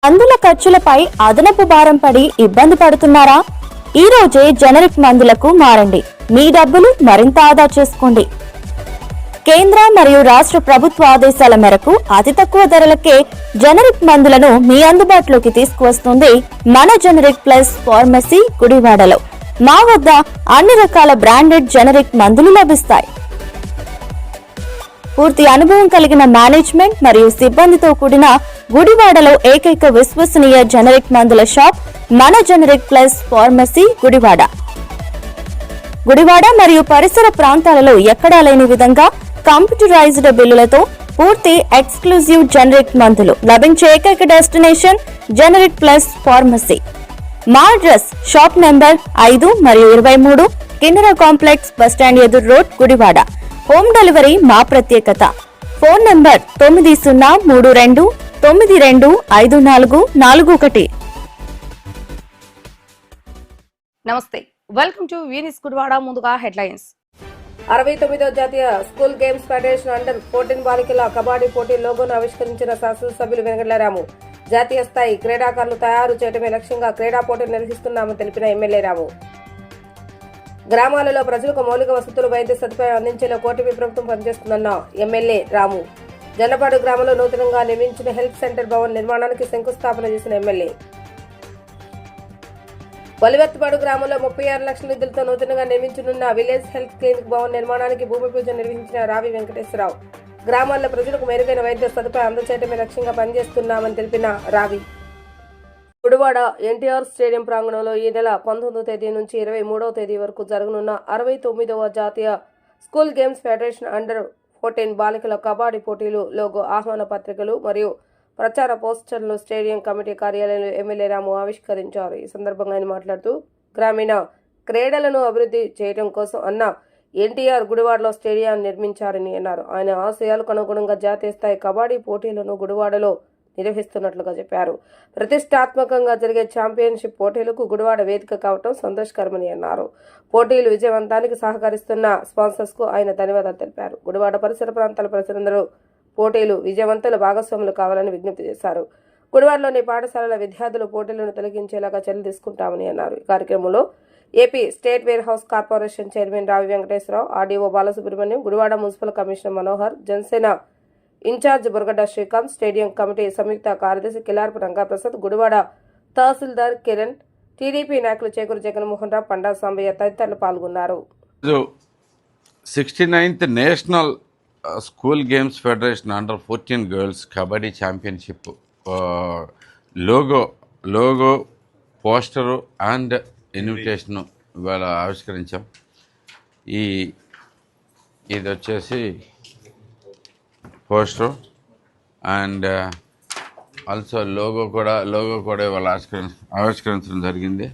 మందుల ఖర్చులపై అదనపు భారం పడి ఇబ్బంది పడుతున్నారా? ఈ రోజే జనరిక్ మందులకు మారండి. మీ డబ్బులు మరింత ఆదా చేసుకోండి. కేంద్ర మరియు రాష్ట్ర ప్రభుత్వ ఆదేశాల మేరకు అతి తక్కువ ధరలకే జనరిక్ మందులను మీ అందుబాటులోకి తీసుకువస్తుంది మన జనరిక్ ప్లస్ ఫార్మసీ గుడివాడలో. మా వద్ద అన్ని రకాల బ్రాండెడ్ జనరిక్ మందులు లభిస్తాయి. పూర్తి అనుభవం కలిగిన మేనేజ్మెంట్ మరియు సిబ్బందితో కూడిన గుడివాడలో ఏకైక విశ్వసనీయ జనరిక్ మందుల షాప్ మన generic plus pharmacy Gudivada. Gudivada మరియు పరిసర ప్రాంతాలలో ఎక్కడా లేని విధంగా కంప్యూటరైజ్డ్ బిల్లులతో పూర్తి ఎక్స్క్లూజివ్ జనరిక్ మందులు లభించే ఏకైక డెస్టినేషన్ జనరిక్ ప్లస్ ఫార్మసీ. మా అడ్రస్ షాప్ నెంబర్ 5 మరియు 23, కిన్నెర కాంప్లెక్స్, బస్టాండ్ ఎదురు రోడ్, గుడివాడ. హోమ్ డెలివరీ మా ప్రత్యేకత. Phone number 9032925441. నమస్తే, వెల్కమ్ టు వీనిస్ గుడివాడ. ముందుగా హెడ్లైన్స్. 69వ జాతీయ స్కూల్ గేమ్స్ ఫెడరేషన్ అండర్ 14 బాలికల కబడ్డీ పోటీ లోగోను ఆవిష్కరించిన శాసనసభ్యులు వెంకటరాము. జాతీయ స్థాయి క్రీడాకారులు తయారు చేయడమే లక్ష్యంగా క్రీడా పోటీలు నిర్వహిస్తున్నామని తెలిపిన ఎమ్మెల్యే రాము. గ్రామాలలో ప్రజలకు మౌలిక వసతులు, వైద్య సదుపాయం అందించేలా కూటమి ప్రభుత్వం పనిచేస్తుందన్న ఎమ్మెల్యే రాము. జనపాడు గ్రామంలో నూతనంగా నిర్మించిన హెల్త్ సెంటర్ భవన్ నిర్మాణానికి శంకుస్థాపన చేసిన ఎమ్మెల్యే. వలివర్తిపాడు గ్రామంలో 36 లక్షల నిధులతో నూతనంగా నిర్మించనున్న విలేజ్ హెల్త్ క్లినిక్ భవన్ నిర్మాణానికి భూమి పూజ నిర్వహించిన రావి వెంకటేశ్వరరావు. గ్రామాల్లో ప్రజలకు మెరుగైన వైద్య సదుపాయం అందచేయడమే లక్ష్యంగా పనిచేస్తున్నామని తెలిపిన రావి. గుడివాడ ఎన్టీఆర్ స్టేడియం ప్రాంగణంలో ఈ నెల 19వ తేదీ నుంచి 23వ తేదీ వరకు జరగనున్న 69వ జాతీయ స్కూల్ గేమ్స్ ఫెడరేషన్ అండర్ 14 బాలికల కబడ్డీ పోటీలు లోగో, ఆహ్వాన పత్రికలు మరియు ప్రచార పోస్టర్లు స్టేడియం కమిటీ కార్యాలయంలో ఎమ్మెల్యే రాము ఆవిష్కరించారు. ఈ సందర్భంగా ఆయన మాట్లాడుతూ, గ్రామీణ క్రీడలను అభివృద్ధి చేయడం కోసం అన్న ఎన్టీఆర్ గుడివాడలో స్టేడియాన్ని నిర్మించారని అన్నారు. ఆయన ఆశయాలకు అనుగుణంగా జాతీయ స్థాయి కబడ్డీ పోటీలను గుడివాడలో నిర్వహిస్తున్నట్లుగా చెప్పారు. ప్రతిష్టాత్మకంగా జరిగే ఛాంపియన్షిప్ పోటీలకు గుడివాడ వేదిక కావడం సంతోషకరమని అన్నారు. పోటీలు విజయవంతానికి సహకరిస్తున్న స్పాన్సర్స్ కు ఆయన ధన్యవాదాలు తెలిపారు. గుడివాడ పరిసర ప్రాంతాల ప్రజలందరూ పోటీలు విజయవంతుల భాగస్వాములు కావాలని విజ్ఞప్తి చేశారు. గుడివాడలోని పాఠశాలల విద్యార్థులు పోటీలను తొలగించేలాగా చర్యలు తీసుకుంటామని అన్నారు. ఈ కార్యక్రమంలో AP state warehouse corporation chairman Ravi Venkateswararao, RDO Balasubrahmanyam, Gudivada municipal commissioner Manohar, Janasena incharge Burgadda Srikanth, stadium committee సంయుక్త కార్యదర్శి కిలార్పు రంగప్రసాద్, గుడివాడ తహసీల్దార్ కిరణ్, టీడీపీ నాయకులు చేకూరు జగన్మోహన్ రావు, పండా సాంబయ్య తదితరులు పాల్గొన్నారు. 69th national school games federation under 14 girls kabaddi championship logo poster and invitation ఇవాళ ఆవిష్కరించాం. ఇది వచ్చేసి పోస్టర్ అండ్ ఆల్సో లోగో కూడా ఇవాళ ఆవిష్కరించడం జరిగింది.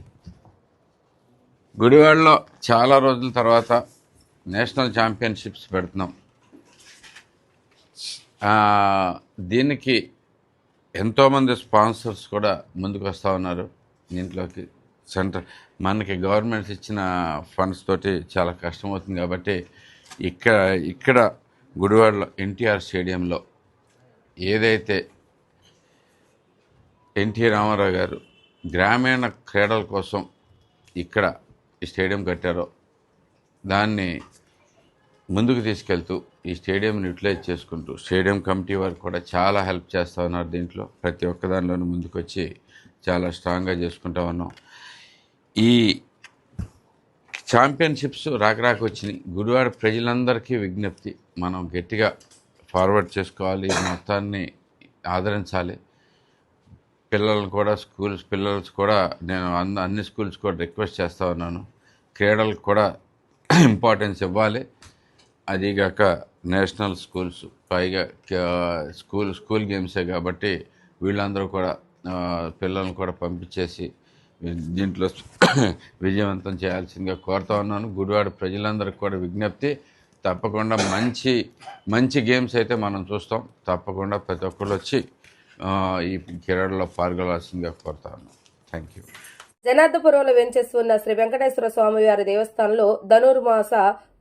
గుడివాడలో చాలా రోజుల తర్వాత నేషనల్ ఛాంపియన్షిప్స్ పెడుతున్నాం. దీనికి ఎంతోమంది స్పాన్సర్స్ కూడా ముందుకు వస్తూ ఉన్నారు. దీంట్లోకి మనకి గవర్నమెంట్స్ ఇచ్చిన ఫండ్స్ తోటి చాలా కష్టమవుతుంది కాబట్టి ఇక్కడ గుడివాడలో ఎన్టీఆర్ స్టేడియంలో ఏదైతే ఎన్టీ రామారావు గారు గ్రామీణ క్రీడల కోసం ఇక్కడ ఈ స్టేడియం కట్టారో దాన్ని ముందుకు తీసుకెళ్తూ ఈ స్టేడియంని యూటిలైజ్ చేసుకుంటూ స్టేడియం కమిటీ వారు కూడా చాలా హెల్ప్ చేస్తూ ఉన్నారు. దీంట్లో ప్రతి ఒక్క దానిలోనూ ముందుకు వచ్చి చాలా స్ట్రాంగ్గా చేసుకుంటూ ఉన్నాం. ఈ ఛాంపియన్షిప్స్ రాక వచ్చినాయి. గుడివాడ ప్రజలందరికీ విజ్ఞప్తి, మనం గట్టిగా ఫార్వర్డ్ చేసుకోవాలి, మొత్తాన్ని ఆదరించాలి. పిల్లలు కూడా నేను అన్ని స్కూల్స్ కూడా రిక్వెస్ట్ చేస్తూ ఉన్నాను, క్రీడలకు కూడా ఇంపార్టెన్స్ ఇవ్వాలి. అదిగాక నేషనల్ స్కూల్స్, పైగా స్కూల్ గేమ్సే కాబట్టి వీళ్ళందరూ కూడా పిల్లల్ని కూడా పంపించేసి దీంట్లో విజయవంతం చేయాల్సిందిగా కోరుతా ఉన్నాను. గుడివాడ ప్రజలందరికీ కూడా విజ్ఞప్తి, తప్పకుండా మంచి గేమ్స్ అయితే మనం చూస్తాం. తప్పకుండా ప్రతి ఒక్కరు వచ్చి ఈ క్రీడల్లో పాల్గొనాల్సిందిగా కోరుతా ఉన్నాను. Thank you. జనార్దపురంలో వెంచేస్తున్న శ్రీ వెంకటేశ్వర స్వామి వారి దేవస్థానంలో ధనుర్మాస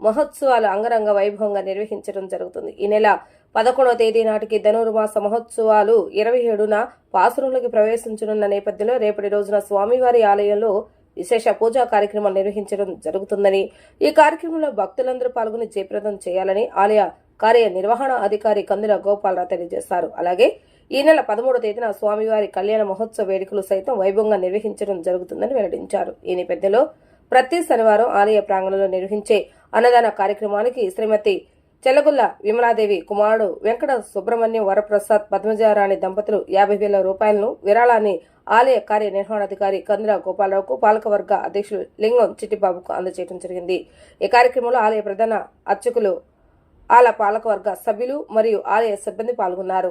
మహోత్సవాలు అంగరంగ వైభవంగా నిర్వహించడం జరుగుతుంది. ఈ నెల 11వ తేదీ నాటికి ధనుర్మాస మహోత్సవాలు 27న పాసురంలోకి ప్రవేశించనున్న నేపథ్యంలో రేపటి రోజున స్వామివారి ఆలయంలో విశేష పూజా కార్యక్రమాలు నిర్వహించడం జరుగుతుందని, ఈ కార్యక్రమంలో భక్తులందరూ పాల్గొని జయప్రదం చేయాలని ఆలయ కార్యనిర్వహణ అధికారి కందుల గోపాలరావు తెలియజేశారు. అలాగే ఈ నెల 13వ తేదీన స్వామివారి కళ్యాణ మహోత్సవ వేడుకలు సైతం వైభవంగా నిర్వహించడం జరుగుతుందని వెల్లడించారు. ఈ నేపథ్యంలో ప్రతి శనివారం ఆలయ ప్రాంగణంలో నిర్వహించే అన్నదాన కార్యక్రమానికి శ్రీమతి చెల్లగుల్ల విమలాదేవి కుమారుడు వెంకట సుబ్రహ్మణ్యం వరప్రసాద్ పద్మజారాణి దంపతులు 50,000 రూపాయలను విరాళాన్ని ఆలయ కార్యనిర్వహణాధికారి కందుల గోపాలరావుకు, పాలకవర్గ అధ్యక్షులు లింగం చిట్టిబాబుకు అందజేయడం జరిగింది. ఈ కార్యక్రమంలో ఆలయ ప్రధాన అర్చకులు, ఆల పాలకవర్గ సభ్యులు మరియు ఆలయ సిబ్బంది పాల్గొన్నారు.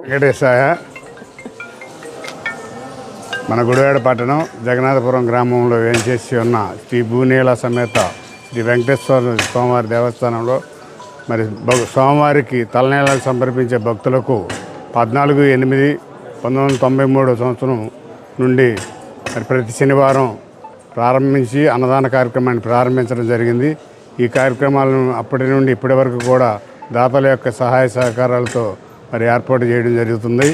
మన గుడివాడ పట్టణం జగన్నాథపురం గ్రామంలో వేంచేసి ఉన్న శ్రీ భూనీల సమేత శ్రీ వెంకటేశ్వర స్వామివారి దేవస్థానంలో మరి స్వామివారికి తలనీలాలు సమర్పించే భక్తులకు 14/8/1993 సంవత్సరం నుండి మరి ప్రతి శనివారం ప్రారంభించి అన్నదాన కార్యక్రమాన్ని ప్రారంభించడం జరిగింది. ఈ కార్యక్రమాలను అప్పటి నుండి ఇప్పటి వరకు కూడా దాతల యొక్క సహాయ సహకారాలతో మరి ఏర్పాటు చేయడం జరుగుతుంది.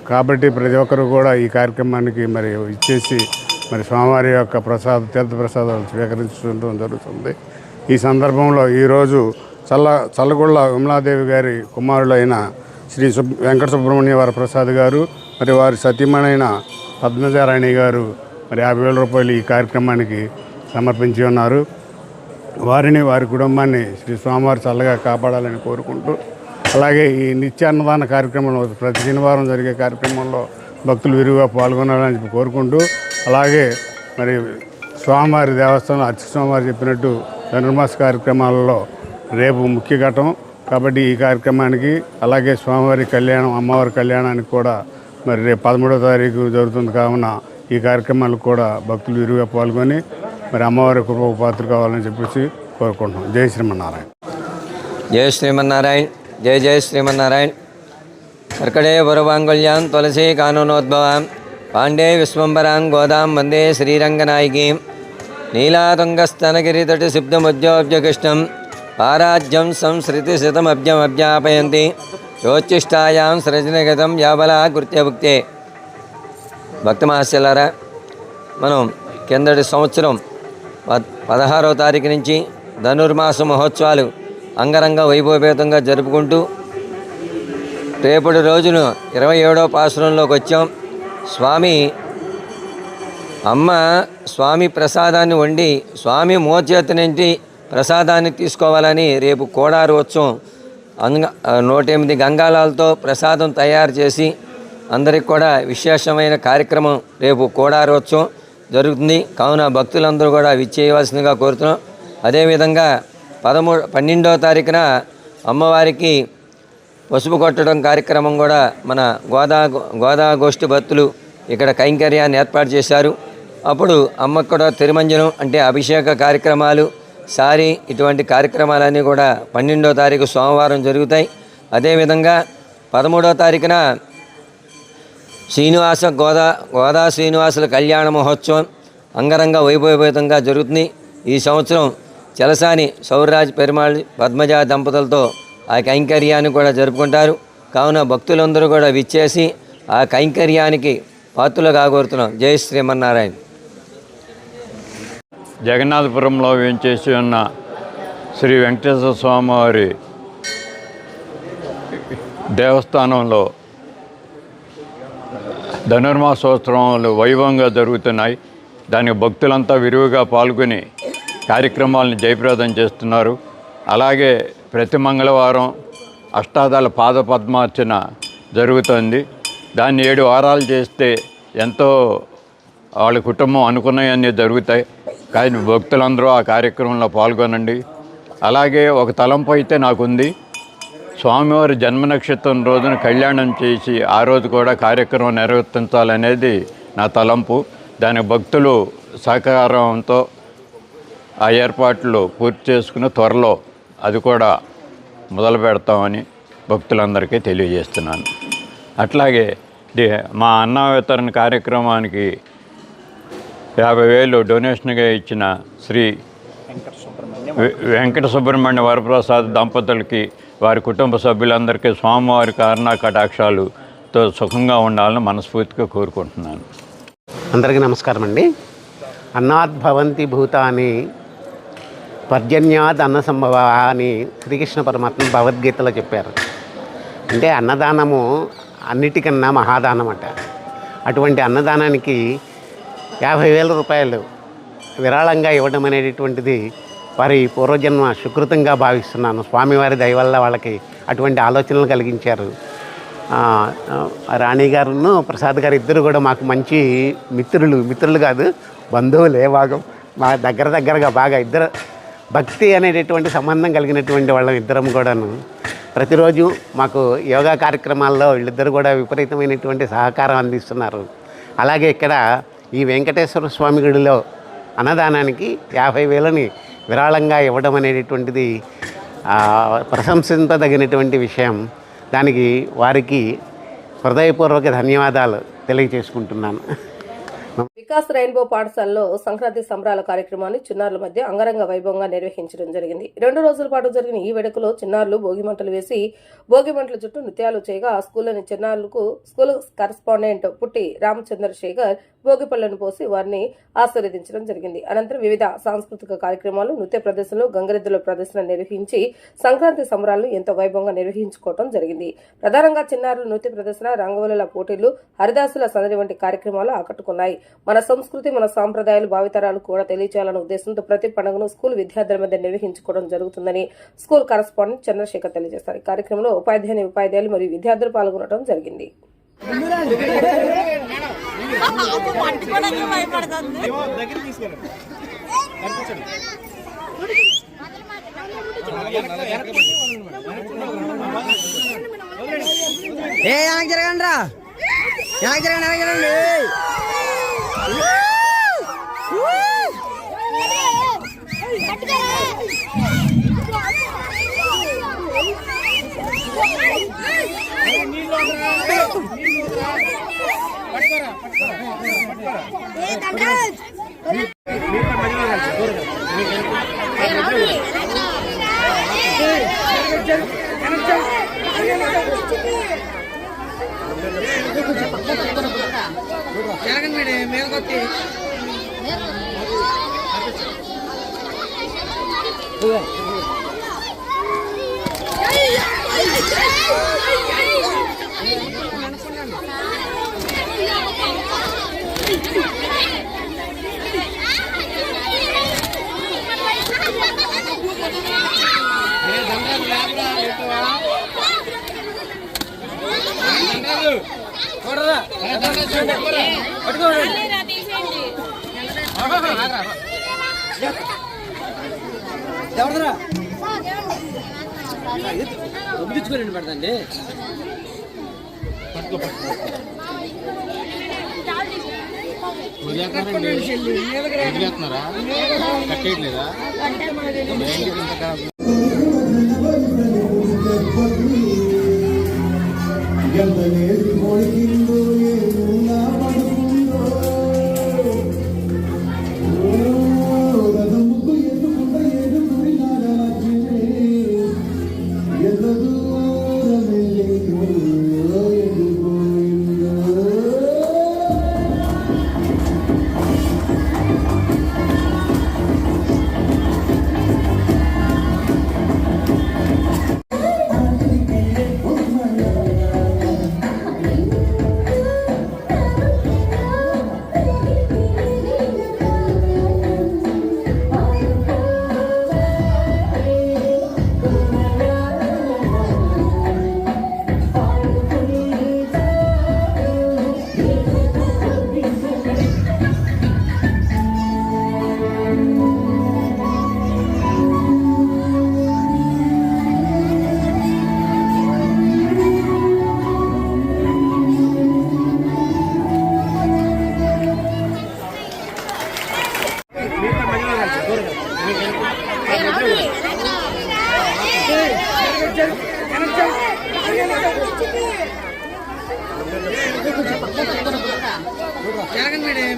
కాబట్టి ప్రతి ఒక్కరు కూడా ఈ కార్యక్రమానికి మరి ఇచ్చేసి మరి స్వామివారి యొక్క తీర్థ ప్రసాదాలు స్వీకరించడం జరుగుతుంది. ఈ సందర్భంలో ఈరోజు చల్లగుళ్ళ విమలాదేవి గారి కుమారులైన శ్రీ వెంకట సుబ్రహ్మణ్య వరప్రసాద్ గారు మరి వారి సతీమణైన పద్మజారాణి గారు మరి 50,000 రూపాయలు ఈ కార్యక్రమానికి సమర్పించి ఉన్నారు. వారిని, వారి కుటుంబాన్ని శ్రీ స్వామివారు చల్లగా కాపాడాలని కోరుకుంటూ, అలాగే ఈ నిత్యాన్నదాన కార్యక్రమంలో ప్రతి శనివారం జరిగే కార్యక్రమంలో భక్తులు విరివిగా పాల్గొనాలని కోరుకుంటూ, అలాగే మరి స్వామివారి దేవస్థానం అర్చక స్వామివారు చెప్పినట్టు ధనుర్మాస కార్యక్రమాలలో రేపు ముఖ్య ఘట్టం కాబట్టి ఈ కార్యక్రమానికి, అలాగే స్వామివారి కళ్యాణం, అమ్మవారి కళ్యాణానికి కూడా మరి రేపు 13వ తారీఖు జరుగుతుంది. కావున ఈ కార్యక్రమాలకు కూడా భక్తులు విరివిగా పాల్గొని మరి అమ్మవారి కృపకు పాత్ర కావాలని చెప్పేసి కోరుకుంటున్నాం. జై శ్రీమన్నారాయణ. జై శ్రీమన్నారాయణ. జయ జయ శ్రీమన్నారాయణ. కర్కడే వరువాంగుల్యాం తులసీ కాననోద్భవాం పాండే విశ్వంబరాం గోదాం వందే శ్రీరంగనాయకీం నీలాతుంగస్తనగిరితటి సిబ్ధముద్యోభ్యకృష్ణం పారాజ్యం సంసృతిశతమభ్యమభ్యాపయంతి జ్యోతిష్టాయాం సృజనగతం యాబలా కృత్యభుక్తే. భక్త మహాశయులారా, మనం కిందటి సంవత్సరం 16వ తారీఖు నుంచి ధనుర్మాస మహోత్సవాలు అంగరంగ వైభవపేతంగా జరుపుకుంటూ రేపటి రోజున 27వ పాసురంలోకి వచ్చాం. స్వామి ప్రసాదాన్ని వండి స్వామి మోచేతి నుంచి ప్రసాదాన్ని తీసుకోవాలని రేపు కోడారు ఉత్సవం 108 గంగాలాలతో ప్రసాదం తయారు చేసి అందరికి కూడా విశేషమైన కార్యక్రమం రేపు కోడారోత్సవం జరుగుతుంది. కావున భక్తులందరూ కూడా విచ్చేయవలసిందిగా కోరుతున్నాం. అదేవిధంగా 12వ తారీఖున అమ్మవారికి పసుపు కొట్టడం కార్యక్రమం కూడా మన గోదా గోష్ఠి భక్తులు ఇక్కడ కైంకర్యాన్ని ఏర్పాటు చేశారు. అప్పుడు అమ్మకు కూడా తిరుమంజనం అంటే అభిషేక కార్యక్రమాలు, సారి ఇటువంటి కార్యక్రమాలన్నీ కూడా 12వ తారీఖు సోమవారం జరుగుతాయి. అదేవిధంగా 13వ తారీఖున గోదా శ్రీనివాసుల కళ్యాణ మహోత్సవం అంగరంగ వైభవపేతంగా జరుగుతుంది. ఈ సంవత్సరం చలసాని సౌర్రాజ్ పెరుమాళ్ పద్మజ దంపతులతో ఆ కైంకర్యాన్ని కూడా జరుపుకుంటారు. కావున భక్తులందరూ కూడా విచ్చేసి ఆ కైంకర్యానికి పాత్రలు కాగోరుతున్నాం. జై శ్రీమన్నారాయణ. జగన్నాథపురంలో వేంచేసి ఉన్న శ్రీ వెంకటేశ్వర స్వామివారి దేవస్థానంలో ధనుర్మాసోత్సవాలు వైభవంగా జరుగుతున్నాయి. దానికి భక్తులంతా విరివిగా పాల్గొని కార్యక్రమాలను జయప్రదం చేస్తున్నారు. అలాగే ప్రతి మంగళవారం అష్టాదళ పాద పద్మార్చన జరుగుతుంది. దాన్ని 7 వారాలు చేస్తే ఎంతో వాళ్ళ కుటుంబం అనుకున్నవన్నీ జరుగుతాయి. కానీ భక్తులందరూ ఆ కార్యక్రమంలో పాల్గొనండి. అలాగే ఒక తలంపు అయితే నాకుంది. స్వామివారి జన్మ నక్షత్రం రోజున కళ్యాణం చేసి ఆ రోజు కూడా కార్యక్రమం నిర్వర్తించాలనేది నా తలంపు. దాని భక్తులు సహకారంతో ఆ ఏర్పాట్లు పూర్తి చేసుకుని త్వరలో అది కూడా మొదలు పెడతామని భక్తులందరికీ తెలియజేస్తున్నాను. అట్లాగే మా అన్న వితరణ కార్యక్రమానికి 50,000 డొనేషన్గా ఇచ్చిన శ్రీ వెంకట సుబ్రహ్మణ్య వరప్రసాద్ దంపతులకి వారి కుటుంబ సభ్యులందరికీ స్వామివారి కరుణా కటాక్షాలతో సుఖంగా ఉండాలని మనస్ఫూర్తిగా కోరుకుంటున్నాను. అందరికీ నమస్కారం అండి. అన్నాద్ భవంతి భూతాని పర్జన్యాద్ అన్న సంభవ అని శ్రీకృష్ణ పరమాత్మ భగవద్గీతలో చెప్పారు. అంటే అన్నదానము అన్నిటికన్నా మహాదానం అట. అటువంటి అన్నదానానికి 50,000 రూపాయలు విరాళంగా ఇవ్వడం అనేటటువంటిది వారి పూర్వజన్మ సుకృతంగా భావిస్తున్నాను. స్వామివారి దయ వల్ల వాళ్ళకి అటువంటి ఆలోచనలు కలిగించారు. రాణి గారును ప్రసాద్ గారు ఇద్దరు కూడా మాకు మంచి మిత్రులు కాదు, బంధువులే. మా దగ్గరగా బాగా ఇద్దరు భక్తి అనేటటువంటి సంబంధం కలిగినటువంటి వాళ్ళం ఇద్దరం కూడాను. ప్రతిరోజు మాకు యోగా కార్యక్రమాల్లో వీళ్ళిద్దరు కూడా విపరీతమైనటువంటి సహకారం అందిస్తున్నారు. అలాగే ఇక్కడ ఈ వెంకటేశ్వర స్వామి గుడిలో అన్నదానానికి 50,000ని విరాళంగా ఇవ్వడం అనేటటువంటిది ప్రశంసించదగినటువంటి విషయం. దానికి వారికి హృదయపూర్వక ధన్యవాదాలు తెలియజేసుకుంటున్నాను. వికాస్ రెయిన్బో పాఠశాలలో సంక్రాంతి సంబరాల కార్యక్రమాన్ని చిన్నారుల మధ్య అంగరంగ వైభవంగా నిర్వహించడం జరిగింది. 2 రోజుల పాటు జరిగిన ఈ వేడుకలో చిన్నారులు భోగిమంటలు వేసి భోగిమంటల చుట్టూ నృత్యాలు చేయగా స్కూల్లోని చిన్నారులకు స్కూల్ కరెస్పాండెంట్ పుట్టి రామచంద్రశేఖర్ భోగి పళ్లను పోసి వారిని ఆశీర్వదించడం జరిగింది. అనంతరం వివిధ సాంస్కృతిక కార్యక్రమాలు, నృత్య ప్రదర్శనలు, గంగరెద్దుల ప్రదర్శన నిర్వహించి సంక్రాంతి సంబరాలను ఎంతో వైభవంగా నిర్వహించుకోవడం జరిగింది. ప్రధానంగా చిన్నారుల నృత్య ప్రదర్శన, రంగవల్లుల పోటీలు, హరిదాసుల సందడి వంటి కార్యక్రమాలు ఆకట్టుకున్నాయి. మన సంస్కృతి, మన సాంప్రదాయాలు భావితరాలు కూడా తెలియచేయాలన్న ఉద్దేశంతో ప్రతి పండుగను స్కూల్ విద్యార్థుల మధ్య నిర్వహించుకోవడం జరుగుతుందని స్కూల్ కరెస్పాండెంట్ చంద్రశేఖర్ తెలియజేశారు. ఈ కార్యక్రమంలో ఉపాధ్యాయులు మరియు విద్యార్థులు పాల్గొనడం జరిగింది. పెడతండి కట్టేయట్లేదా?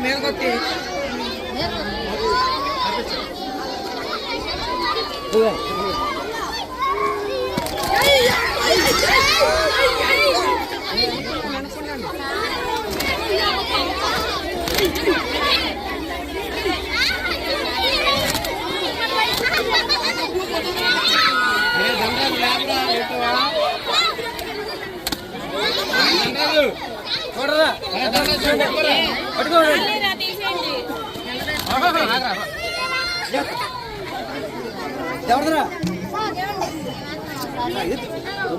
మేల్కొత్తి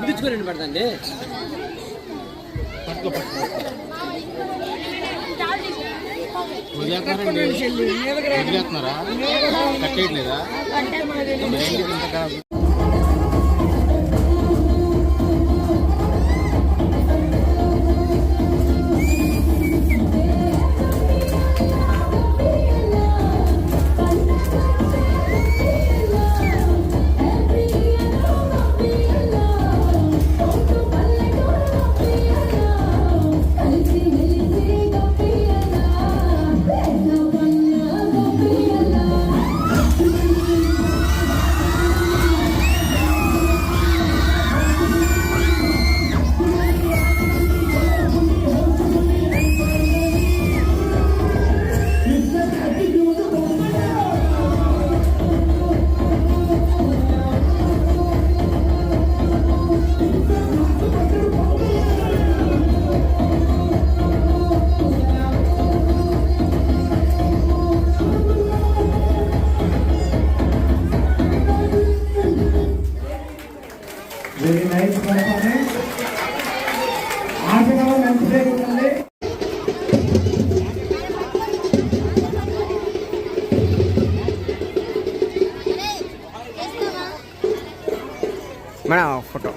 తెచ్చుకోరండి పడతండి. కట్టేయట్లేదా? Very nice performance. ఆటగాళ్ళు మంచిదే ఉండండి. మేడం ఫోటో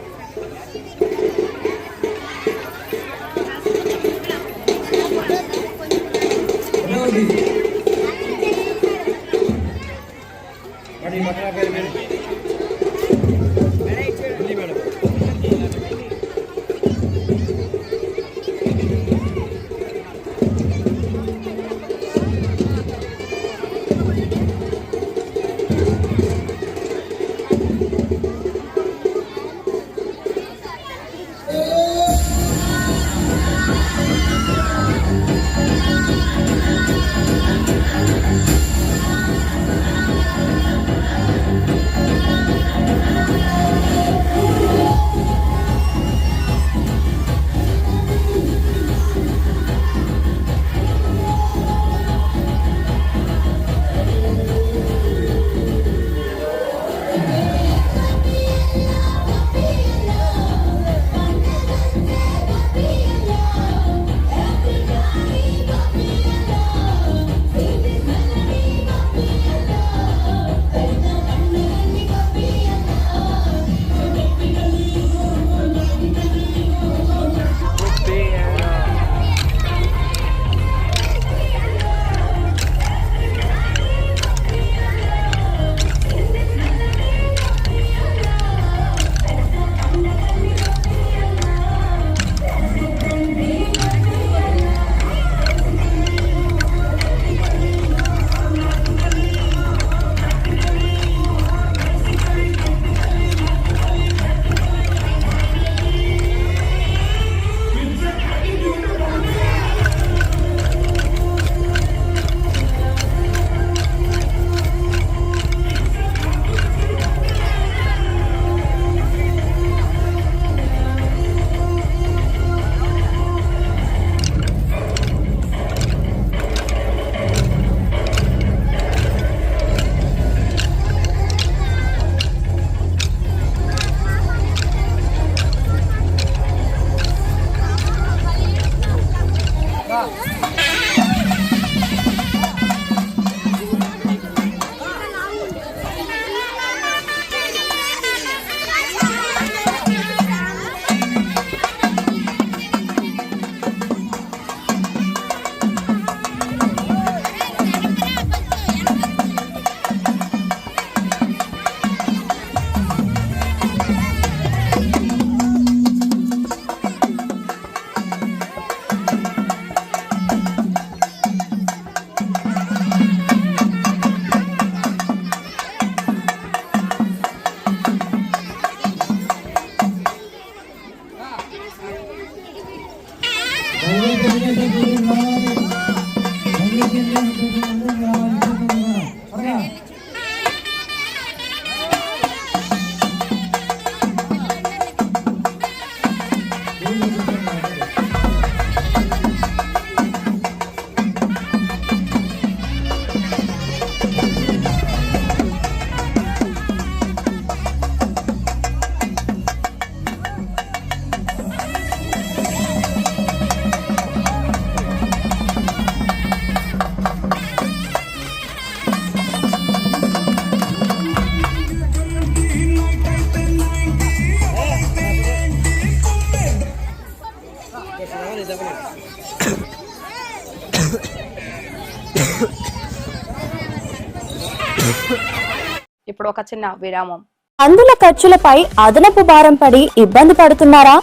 ఇప్పుడు ఒక చిన్న విరామం. మందుల ఖర్చులపై అదనపు భారం పడి ఇబ్బంది పడుతున్నారా?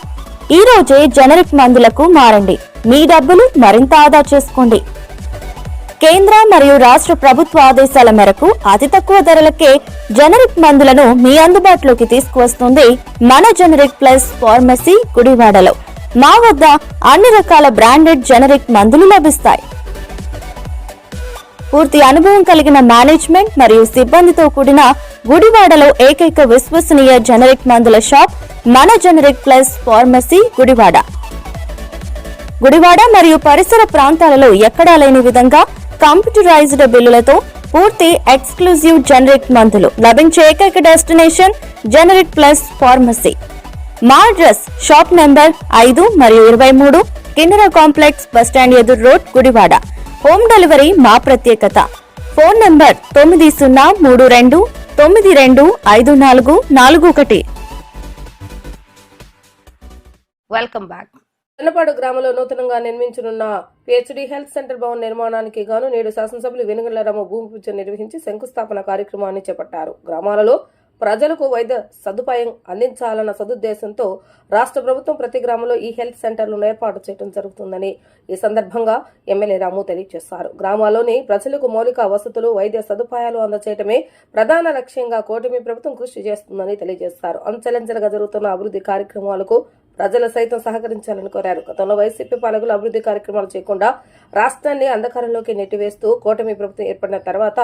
ఈ రోజే జనరిక్ మందులకు మారండి. మీ డబ్బులు మరింత ఆదా చేసుకోండి. కేంద్ర మరియు రాష్ట్ర ప్రభుత్వ ఆదేశాల మేరకు అతి తక్కువ ధరలకే జనరిక్ మందులను మీ అందుబాటులోకి తీసుకువస్తుంది మన జనరిక్ ప్లస్ ఫార్మసీ గుడివాడలో. మా వద్ద అన్ని రకాల బ్రాండెడ్ జనరిక్ మందులు లభిస్తాయి. పూర్తి అనుభవం కలిగిన మేనేజ్మెంట్ మరియు సిబ్బందితో కూడిన గుడివాడలో ఏకైక విశ్వసనీయ జనరిక్ మందుల షాప్ మన generic plus pharmacy Gudivada. Gudivada మరియు పరిసర ప్రాంతాలలో ఎక్కడా లేని విధంగా కంప్యూటరైజ్డ్ బిల్లులతో పూర్తి ఎక్స్క్లూజివ్ జనరిక్ మందులు లభించే ఏకైక డెస్టినేషన్ జనరిక్ ప్లస్ ఫార్మసీ. మా అడ్రస్ షాప్ నెంబర్ 5 మరియు 23, కిన్నెర కాంప్లెక్స్, బస్టాండ్ ఎదురు రోడ్, గుడివాడ. హోమ్ డెలివరీ మా ప్రత్యేకత. Phone number 9032925441. Welcome back. Chinnapadu గ్రామంలో నూతనంగా నిర్మించనున్న పిహెచ్డి హెల్త్ సెంటర్ భవన నిర్మాణానికి గాను నేడు శాసనసభ్యులు వెనుగళ్ల రామ భూమి పూజ నిర్వహించి శంకుస్థాపన కార్యక్రమాన్ని చేపట్టారు. గ్రామాలలో ప్రజలకు వైద్య సదుపాయం అందించాలన్న సదుద్దేశంతో రాష్ట్ర ప్రభుత్వం ప్రతి గ్రామంలో ఈ హెల్త్ సెంటర్లను ఏర్పాటు చేయడం జరుగుతుందని ఈ సందర్భంగా ఎమ్మెల్యే రాము తెలియజేశారు. గ్రామాల్లోని ప్రజలకు మౌలిక వసతులు, వైద్య సదుపాయాలు అందజేయడమే ప్రధాన లక్ష్యంగా కూటమి ప్రభుత్వం కృషి చేస్తుందని తెలియజేశారు. అంచెలంచెలుగా జరుగుతున్న అభివృద్ధి కార్యక్రమాలకు ప్రజలు సైతం సహకరించాలని కోరారు. గతంలో వైసీపీ పాలకులు అభివృద్ధి కార్యక్రమాలు చేయకుండా రాష్ట్రాన్ని అంధకారంలోకి నెట్టివేస్తూ కూటమి ప్రభుత్వం ఏర్పడిన తర్వాత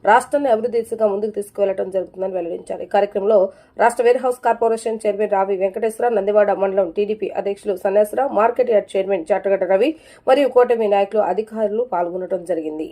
రాష్ట్రాన్ని అభివృద్ధి దిశగా ముందుకు తీసుకువెళ్లడం జరుగుతుందని వెల్లడించారు. ఈ కార్యక్రమంలో రాష్ట్ర wear house corporation chairman Ravi Venkateswararao, Nandivada మండలం టీడీపీ అధ్యక్షులు Sanyasa Rao, market yard chairman Chatagadda Ravi మరియు కూటమి నాయకులు, అధికారులు పాల్గొనడం జరిగింది.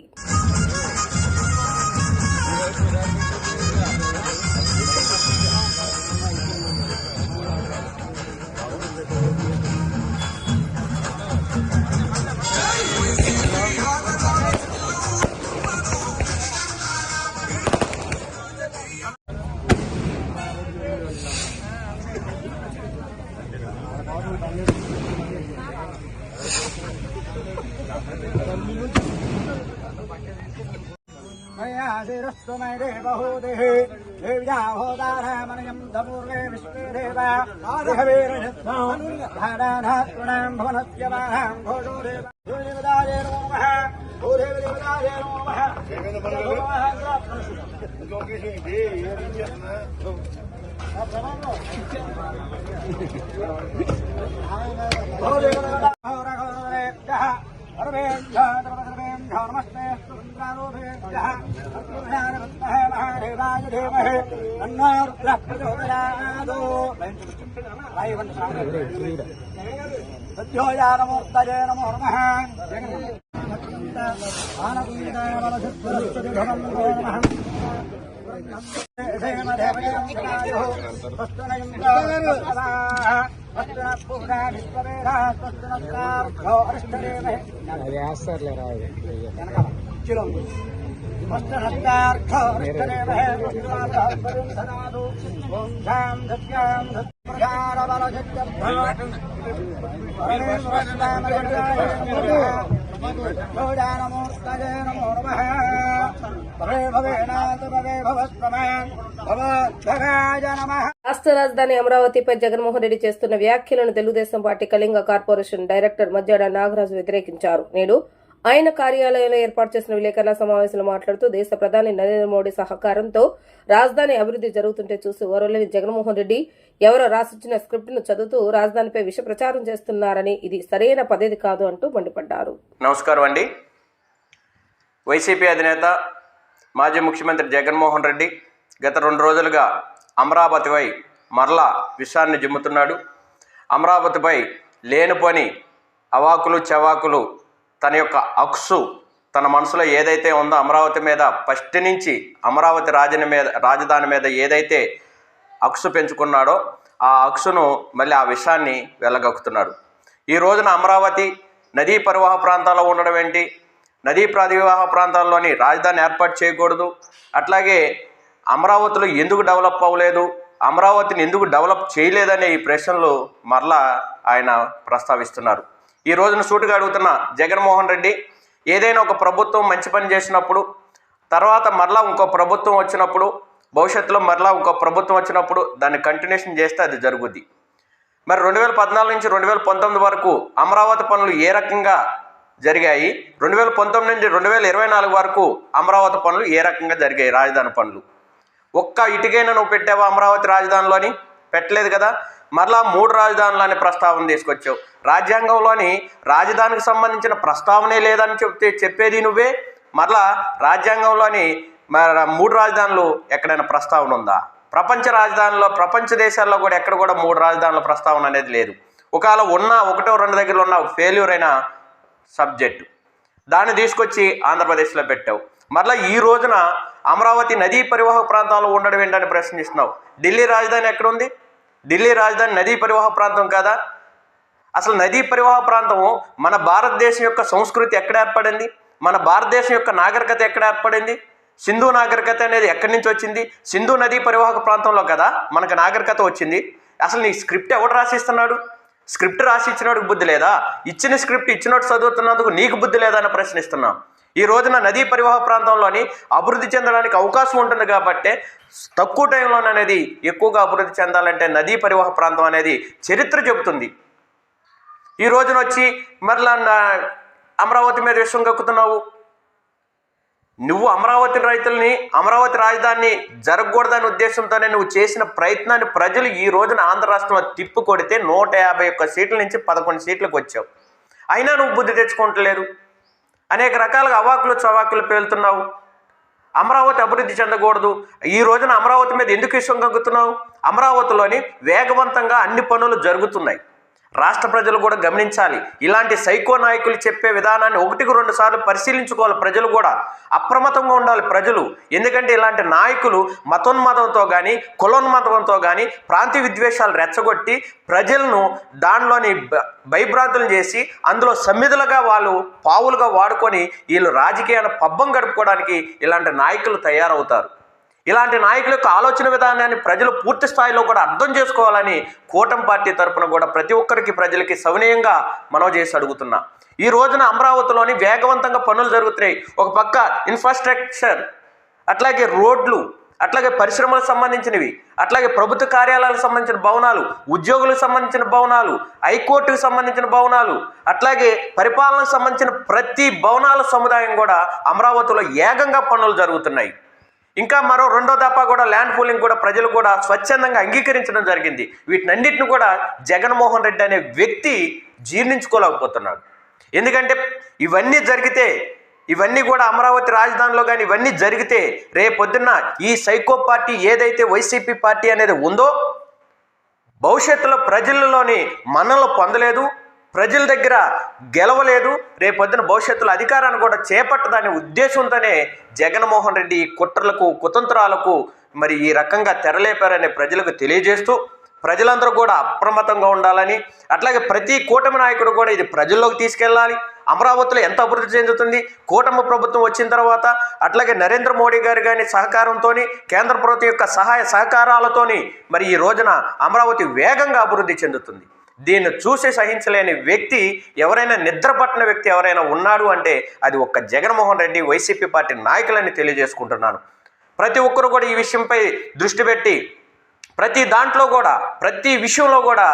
రాష్ట్ర రాజధాని అమరావతిపై జగన్మోహన్ రెడ్డి చేస్తున్న వ్యాఖ్యలను Telugu Desam party Kalinga corporation director Majjada Nagaraju వ్యతిరేకించారు. నేడు ఆయన కార్యాలయంలో ఏర్పాటు చేసిన విలేకరుల సమావేశంలో మాట్లాడుతూ దేశ ప్రధాని నరేంద్ర మోడీ సహకారంతో రాజధాని అభివృద్ధి జరుగుతుంటే చూసి ఓర్వలేని జగన్మోహన్ రెడ్డి ఎవరో రాసిచ్చిన స్క్రిప్ట్ ను చదువుతూ రాజధానిపై విష ప్రచారం చేస్తున్నారని, ఇది సరైన పద్ధతి కాదు అంటూ మండిపడ్డారు. నమస్కారం అండి. వైసీపీ అధినేత మాజీ ముఖ్యమంత్రి జగన్మోహన్ రెడ్డి గత 2 రోజులుగా అమరావతిపై మరలా విషాన్ని జిమ్ముతున్నాడు. అమరావతిపై లేనిపోని అవాకులు చవాకులు తన యొక్క అక్సు తన మనసులో ఏదైతే ఉందో అమరావతి మీద ఫస్ట్ నుంచి అమరావతి రాజధాని మీద ఏదైతే అక్సు పెంచుకున్నాడో ఆ అక్సును మళ్ళీ ఆ విషయాన్ని వెళ్ళగక్కుతున్నాడు. ఈ రోజున అమరావతి నదీ పరివాహ ప్రాంతాల్లో ఉండడం ఏంటి, నదీ పరివాహ ప్రాంతాల్లోని రాజధాని ఏర్పాటు చేయకూడదు, అట్లాగే అమరావతిలో ఎందుకు డెవలప్ అవ్వలేదు, అమరావతిని ఎందుకు డెవలప్ చేయలేదనే ఈ ప్రశ్నలు మరలా ఆయన ప్రస్తావిస్తున్నారు. ఈ రోజున సూటిగా అడుగుతున్న జగన్మోహన్ రెడ్డి, ఏదైనా ఒక ప్రభుత్వం మంచి పని చేసినప్పుడు తర్వాత మరలా ఇంకో ప్రభుత్వం వచ్చినప్పుడు, భవిష్యత్తులో మరలా ఇంకో ప్రభుత్వం వచ్చినప్పుడు దాన్ని కంటిన్యూషన్ చేస్తే అది జరుగుద్ది. మరి 2014 నుంచి 2019 వరకు అమరావతి పనులు ఏ రకంగా జరిగాయి, 2019 నుంచి 2024 వరకు అమరావతి పనులు ఏ రకంగా జరిగాయి, రాజధాని పనులు ఒక్క ఇటుకైనా నువ్వు పెట్టావా అమరావతి రాజధానిలోని? పెట్టలేదు కదా. మరలా 3 రాజధానులని ప్రస్తావన తీసుకొచ్చావు. రాజ్యాంగంలోని రాజధానికి సంబంధించిన ప్రస్తావనే లేదని చెప్పేది నువ్వే. మరలా రాజ్యాంగంలోని 3 రాజధానులు ఎక్కడైనా ప్రస్తావన ఉందా? ప్రపంచ రాజధానిలో ప్రపంచ దేశాల్లో కూడా ఎక్కడ కూడా 3 రాజధానుల ప్రస్తావన అనేది లేదు. ఒకవేళ ఉన్నా 1-2 దగ్గర ఉన్న ఫెయిల్యూర్ అయిన సబ్జెక్టు దాన్ని తీసుకొచ్చి ఆంధ్రప్రదేశ్లో పెట్టావు. మరలా ఈ రోజున అమరావతి నదీ పరివాహక ప్రాంతాల్లో ఉండడం ఏంటని ప్రశ్నిస్తున్నావు. ఢిల్లీ రాజధాని ఎక్కడుంది? ఢిల్లీ రాజధాని నదీ పరివాహక ప్రాంతం కాదా? అసలు నదీ పరివాహక ప్రాంతము మన భారతదేశం యొక్క సంస్కృతి ఎక్కడ ఏర్పడింది, మన భారతదేశం యొక్క నాగరికత ఎక్కడ ఏర్పడింది? సింధు నాగరికత అనేది ఎక్కడి నుంచి వచ్చింది? సింధు నదీ పరివాహక ప్రాంతంలో కదా మనకు నాగరికత వచ్చింది. అసలు నీ స్క్రిప్ట్ ఎవడు రాసిస్తున్నాడు? స్క్రిప్ట్ రాసి ఇచ్చినోడికి బుద్ధి లేదా? ఇచ్చిన స్క్రిప్ట్ ఇచ్చినట్టు చదువుతున్నందుకు నీకు బుద్ధి లేదా అని ప్రశ్నిస్తున్నాం. ఈ రోజున నదీ పరివాహక ప్రాంతంలోని అభివృద్ధి చెందడానికి అవకాశం ఉంటుంది కాబట్టి తక్కువ టైంలోనే అనేది ఎక్కువగా అభివృద్ధి చెందాలంటే నదీ పరివాహక ప్రాంతం అనేది చరిత్ర చెబుతుంది. ఈ రోజున వచ్చి మరలా అమరావతి మీద విషయం కక్కుతున్నావు. నువ్వు అమరావతి రైతుల్ని అమరావతి రాజధానిని జరగకూడదనే ఉద్దేశంతోనే నువ్వు చేసిన ప్రయత్నాన్ని ప్రజలు ఈ రోజున ఆంధ్ర రాష్ట్రంలో తిప్పు కొడితే 151 సీట్ల నుంచి 11 సీట్లకు వచ్చావు. అయినా నువ్వు బుద్ధి తెచ్చుకోవట్లేదు. అనేక రకాలుగా అవాకులు చవాకులు పేలుతున్నావు. అమరావతి అభివృద్ధి చెందకూడదు. ఈ రోజున అమరావతి మీద ఎందుకు విషయం కక్కుతున్నావు? అమరావతిలోని వేగవంతంగా అన్ని పనులు జరుగుతున్నాయి. రాష్ట్ర ప్రజలు కూడా గమనించాలి. ఇలాంటి సైకో నాయకులు చెప్పే విధానాన్ని 1-2 సార్లు పరిశీలించుకోవాలి. ప్రజలు కూడా అప్రమత్తంగా ఉండాలి ప్రజలు. ఎందుకంటే ఇలాంటి నాయకులు మతోన్మతంతో కానీ కులోన్మతంతో కానీ ప్రాంతీయ విద్వేషాలు రెచ్చగొట్టి ప్రజలను దానిలోని భయభ్రాంతులు చేసి అందులో సమ్మిధులుగా వాళ్ళు పావులుగా వాడుకొని వీళ్ళు రాజకీయాన్ని పబ్బం గడుపుకోవడానికి ఇలాంటి నాయకులు తయారవుతారు. ఇలాంటి నాయకుల యొక్క ఆలోచన విధానాన్ని ప్రజలు పూర్తి స్థాయిలో కూడా అర్థం చేసుకోవాలని కూటమి పార్టీ తరఫున కూడా ప్రతి ఒక్కరికి ప్రజలకి సవినయంగా మనవి చేసి అడుగుతున్నా. ఈ రోజున అమరావతిలోని వేగవంతంగా పనులు జరుగుతున్నాయి. ఒక పక్క ఇన్ఫ్రాస్ట్రక్చర్, అట్లాగే రోడ్లు, అట్లాగే పరిశ్రమలకు సంబంధించినవి, అట్లాగే ప్రభుత్వ కార్యాలయాలకు సంబంధించిన భవనాలు, ఉద్యోగులకు సంబంధించిన భవనాలు, హైకోర్టుకు సంబంధించిన భవనాలు, అట్లాగే పరిపాలనకు సంబంధించిన ప్రతి భవనాల సముదాయం కూడా అమరావతిలో ఏకంగా పనులు జరుగుతున్నాయి. ఇంకా మరో 2వ దఫా కూడా ల్యాండ్ పూలింగ్ కూడా ప్రజలు కూడా స్వచ్ఛందంగా అంగీకరించడం జరిగింది. వీటినన్నింటిని కూడా జగన్మోహన్ రెడ్డి అనే వ్యక్తి జీర్ణించుకోలేకపోతున్నాడు. ఎందుకంటే ఇవన్నీ జరిగితే, ఇవన్నీ కూడా అమరావతి రాజధానిలో కానీ ఇవన్నీ జరిగితే రేపొద్దున్న ఈ సైకో పార్టీ ఏదైతే వైసీపీ పార్టీ అనేది ఉందో భవిష్యత్తులో ప్రజల్లోని మన్ననలు పొందలేదు, ప్రజల దగ్గర గెలవలేదు, రేపొద్దున భవిష్యత్తులో అధికారాన్ని కూడా చేపట్టదనే ఉద్దేశంతోనే జగన్మోహన్ రెడ్డి ఈ కుట్రలకు కుతంత్రాలకు మరి ఈ రకంగా తెరలేపారని ప్రజలకు తెలియజేస్తూ ప్రజలందరూ కూడా అప్రమత్తంగా ఉండాలని, అట్లాగే ప్రతి కూటమి నాయకుడు కూడా ఇది ప్రజల్లోకి తీసుకెళ్ళాలి. అమరావతిలో ఎంత అభివృద్ధి చెందుతుంది కూటమి ప్రభుత్వం వచ్చిన తర్వాత, అట్లాగే నరేంద్ర మోడీ గారి కానీ సహకారంతో కేంద్ర ప్రభుత్వం యొక్క సహాయ సహకారాలతోని మరి ఈ రోజున అమరావతి వేగంగా అభివృద్ధి చెందుతుంది. దీన్ని చూసి సహించలేని వ్యక్తి ఎవరైనా నిద్రపట్టిన వ్యక్తి ఎవరైనా ఉన్నాడు అంటే అది ఒక్క జగన్మోహన్ రెడ్డి వైసీపీ పార్టీ నాయకులని తెలియజేసుకుంటున్నాను. ప్రతి ఒక్కరు కూడా ఈ విషయంపై దృష్టి పెట్టి ప్రతి దాంట్లో కూడా ప్రతి విషయంలో కూడా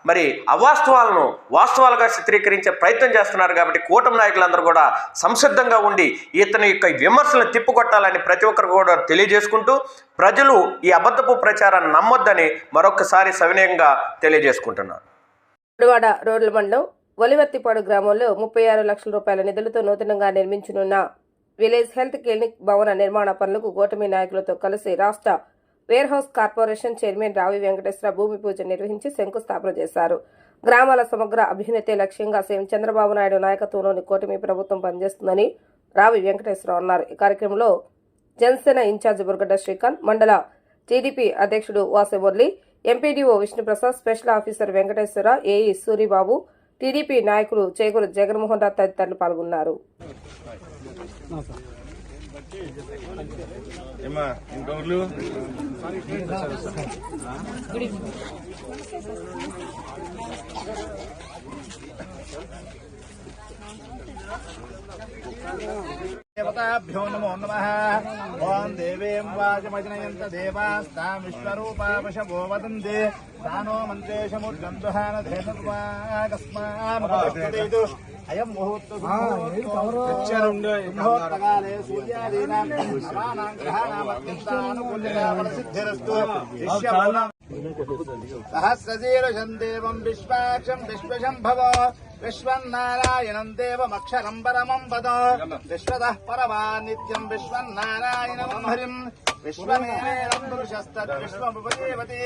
మరి అవాస్తవాలను వాస్తవాలుగా చిత్రీకరించే ప్రయత్నం చేస్తున్నారు. కాబట్టి కూటమి నాయకులందరూ కూడా సంసిద్ధంగా ఉండి ఇతని యొక్క విమర్శలను తిప్పుకొట్టాలని ప్రతి ఒక్కరు కూడా తెలియజేసుకుంటూ ప్రజలు ఈ అబద్ధపు ప్రచారాన్ని నమ్మొద్దని మరొకసారి సవినయంగా తెలియజేసుకుంటున్నారు. గుడివాడ రోడ్ల మండలం ఒలివర్తిపాడు గ్రామంలో 36 లక్షల రూపాయల నిధులతో నూతనంగా నిర్మించనున్న విలేజ్ హెల్త్ క్లినిక్ భవన నిర్మాణ పనులకు కూటమి నాయకులతో కలిసి రాష్ట్ర వేర్ హౌస్ కార్పొరేషన్ చైర్మన్ రావి వెంకటేశ్వర భూమి పూజ నిర్వహించి శంకుస్థాపన చేశారు. గ్రామాల సమగ్ర అభ్యున్నతే లక్ష్యంగా సీఎం చంద్రబాబు నాయుడు నాయకత్వంలోని కూటమి ప్రభుత్వం పనిచేస్తుందని రావి వెంకటేశ్వరరావు అన్నారు. ఈ కార్యక్రమంలో జనసేన ఇన్ఛార్జ్ బుర్గడ్డ శ్రీకాంత్, మండల టీడీపీ అధ్యక్షుడు Vase Murali, MPDO Vishnuprasad, special officer Venkateswara, AE Suribabu, TDP నాయకులు చేగూరు జగన్మోహన్ రావు తదితరులు పాల్గొన్నారు. దేవతాభ్యో నమో నమః. ఓం దేవీం వాచమజనయంత దేవాస్తాం విశ్వరూపా వశవో వదంతే తానో మంత్రేశముద్గంధుహాన ధేనుర్వాకస్మామపతిరేతు అయం ముహూర్తకాలే సూర్యాదీనాం నవానాం గ్రహాణామత్యంతానుకూల్యసిద్ధిరస్తు. సహస్రశీర్షం దేవం విశ్వాక్షం విశ్వశంభవ విశ్వన్నారాయణం దేవమక్షరం పరమం పద విశ్వతః పరమా నిత్యం విశ్వన్నారాయణం హరిం విశ్వమేనం పురుషస్తద్ విశ్వముపదేవతి